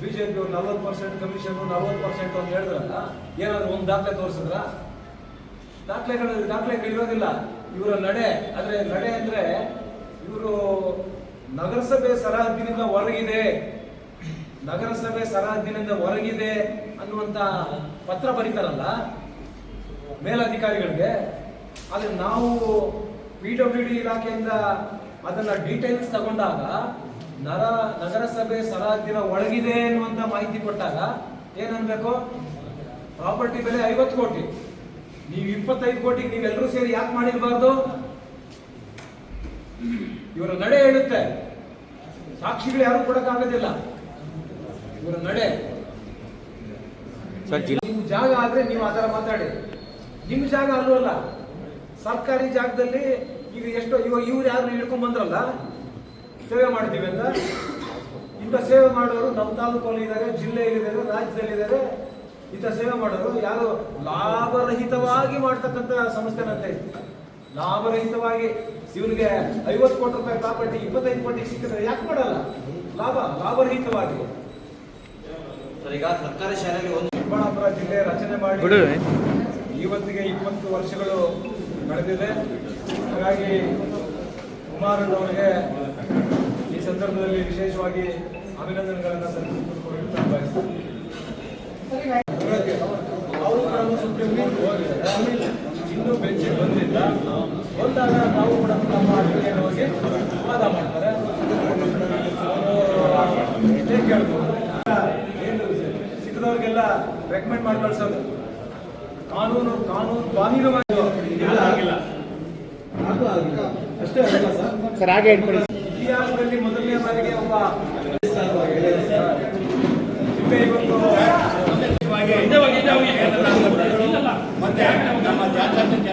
ಬಿಜೆಪಿಯವರು 40% ಕಮಿಷನ್ 40% ಅಂತ ಹೇಳಿದ್ರಲ್ಲ, ಏನಾದ್ರು ಒಂದು ದಾಖಲೆ ತೋರಿಸಿದ್ರ? ದಾಖಲೆಗಳು ಇರೋದಿಲ್ಲ. ಇವರ ನಡೆ ಅಂದ್ರೆ ಇವರು ನಗರಸಭೆ ಸರಹದ್ದಿನಿಂದ ಹೊರಗಿದೆ, ನಗರಸಭೆ ಸರಹದ್ದಿನಿಂದ ಹೊರಗಿದೆ ಅನ್ನುವಂತ ಪತ್ರ ಬರೀತಾರಲ್ಲ ಮೇಲಧಿಕಾರಿಗಳಿಗೆ, ಆದ್ರೆ ನಾವು PWD ಇಲಾಖೆಯಿಂದ ಅದನ್ನ ಡೀಟೇಲ್ಸ್ ತಗೊಂಡಾಗ ನಗರಸಭೆ ಸರಹದ್ದಿನ ಒಳಗಿದೆ ಅನ್ನುವಂತ ಮಾಹಿತಿ ಕೊಟ್ಟಾಗ ಏನನ್ಬೇಕು? ಪ್ರಾಪರ್ಟಿ ಬೆಲೆ 50 ಕೋಟಿ, ನೀವು 25 ಕೋಟಿಗೆ ನೀವೆಲ್ಲರೂ ಸೇರಿ ಯಾಕೆ ಮಾಡಿರಬಾರ್ದು? ಇವರ ನಡೆ ಹೇಳುತ್ತೆ, ಸಾಕ್ಷಿಗಳು ಯಾರು ಕೊಡಕ್ಕಾಗೋದಿಲ್ಲ. ಇವರ ನಡೆ ನಿಮ್ ಜಾಗ ಆದ್ರೆ ನೀವು ಆ ಥರ ಮಾತಾಡಿ, ನಿಮ್ ಜಾಗ ಅಲ್ವಲ್ಲ, ಸರ್ಕಾರಿ ಜಾಗದಲ್ಲಿ. ಈಗ ಇವಾಗ ಇವ್ರು ಯಾರು ಹಿಡ್ಕೊಂಡ್ ಬಂದ್ರಲ್ಲ ಸೇವೆ ಮಾಡ್ತೀವಿ ಅಂತ, ಇಂಥ ಸೇವೆ ಮಾಡೋರು ನಮ್ಮ ತಾಲೂಕಲ್ಲಿ ಇದ್ದಾರೆ, ಜಿಲ್ಲೆಯಲ್ಲಿದ್ದಾರೆ, ರಾಜ್ಯದಲ್ಲಿದ್ದಾರೆ. ಇಂಥ ಸೇವೆ ಮಾಡೋರು ಯಾರು ಲಾಭರಹಿತವಾಗಿ ಮಾಡ್ತಕ್ಕಂಥ ಸಂಸ್ಥೆನಂತೆ, ಲಾಭರಹಿತವಾಗಿ ಇವನಿಗೆ 50 ಕೋಟಿ ರೂಪಾಯಿ ಪ್ರಾಪರ್ಟಿ 25 ಕೋಟಿ ಸಿಕ್ಕಿದ್ರೆ ಯಾಕೆ ಮಾಡಲ್ಲ? ಲಾಭರಹಿತವಾಗಿ. ಈಗ ಸರ್ಕಾರಿ ಶಾಲೆಗೆ ಚಿಕ್ಕಬಳ್ಳಾಪುರ ಜಿಲ್ಲೆ ರಚನೆ ಮಾಡಿ ಇವತ್ತಿಗೆ 20 ವರ್ಷಗಳು ಕಳೆದಿದೆ. ಹಾಗಾಗಿ ಕುಮಾರಣ್ಣವರಿಗೆ ಈ ಸಂದರ್ಭದಲ್ಲಿ ವಿಶೇಷವಾಗಿ ಅಭಿನಂದನೆಗಳನ್ನು ಸಲ್ಲಿಸಿಕೊಳ್ಳಲು ಬಯಸ್ತಾರೆ. ಅವರು ಕೂಡ ಸುಪ್ರೀಂ ಕೋರ್ಟ್ ಹೋಗಿದ್ದಾರೆ, ಇನ್ನೂ ಬೆಂಚಿಗೆ ಬಂದಿಲ್ಲ. ಬಂದಾಗ ನಾವು ಕೂಡ ನಮ್ಮ ಅಧಿಕಾರಿಗಳು ಹೋಗಿ ವಾದ ಮಾಡ್ತಾರೆ. ಕೇಳ್ಬೋದು, ಏನು ಸಿಕ್ಕದವ್ರಿಗೆಲ್ಲ ರೆಕಮೆಂಡ್ ಮಾಡಿ ಕಳ್ಸೋದು. ಕಾನೂನು ಬಾಹಿರವಾಗಿ ಆಗಿಲ್ಲ, ಅಷ್ಟೇ ಅಲ್ಲ ಸರ್. ಹಾಗೆ ಇತಿಹಾಸದಲ್ಲಿ ಮೊದಲನೇ ಬಾರಿಗೆ ಒಬ್ಬ ಮತ್ತೆ ನಮ್ಮ ಜಾತ್ಯತೀತ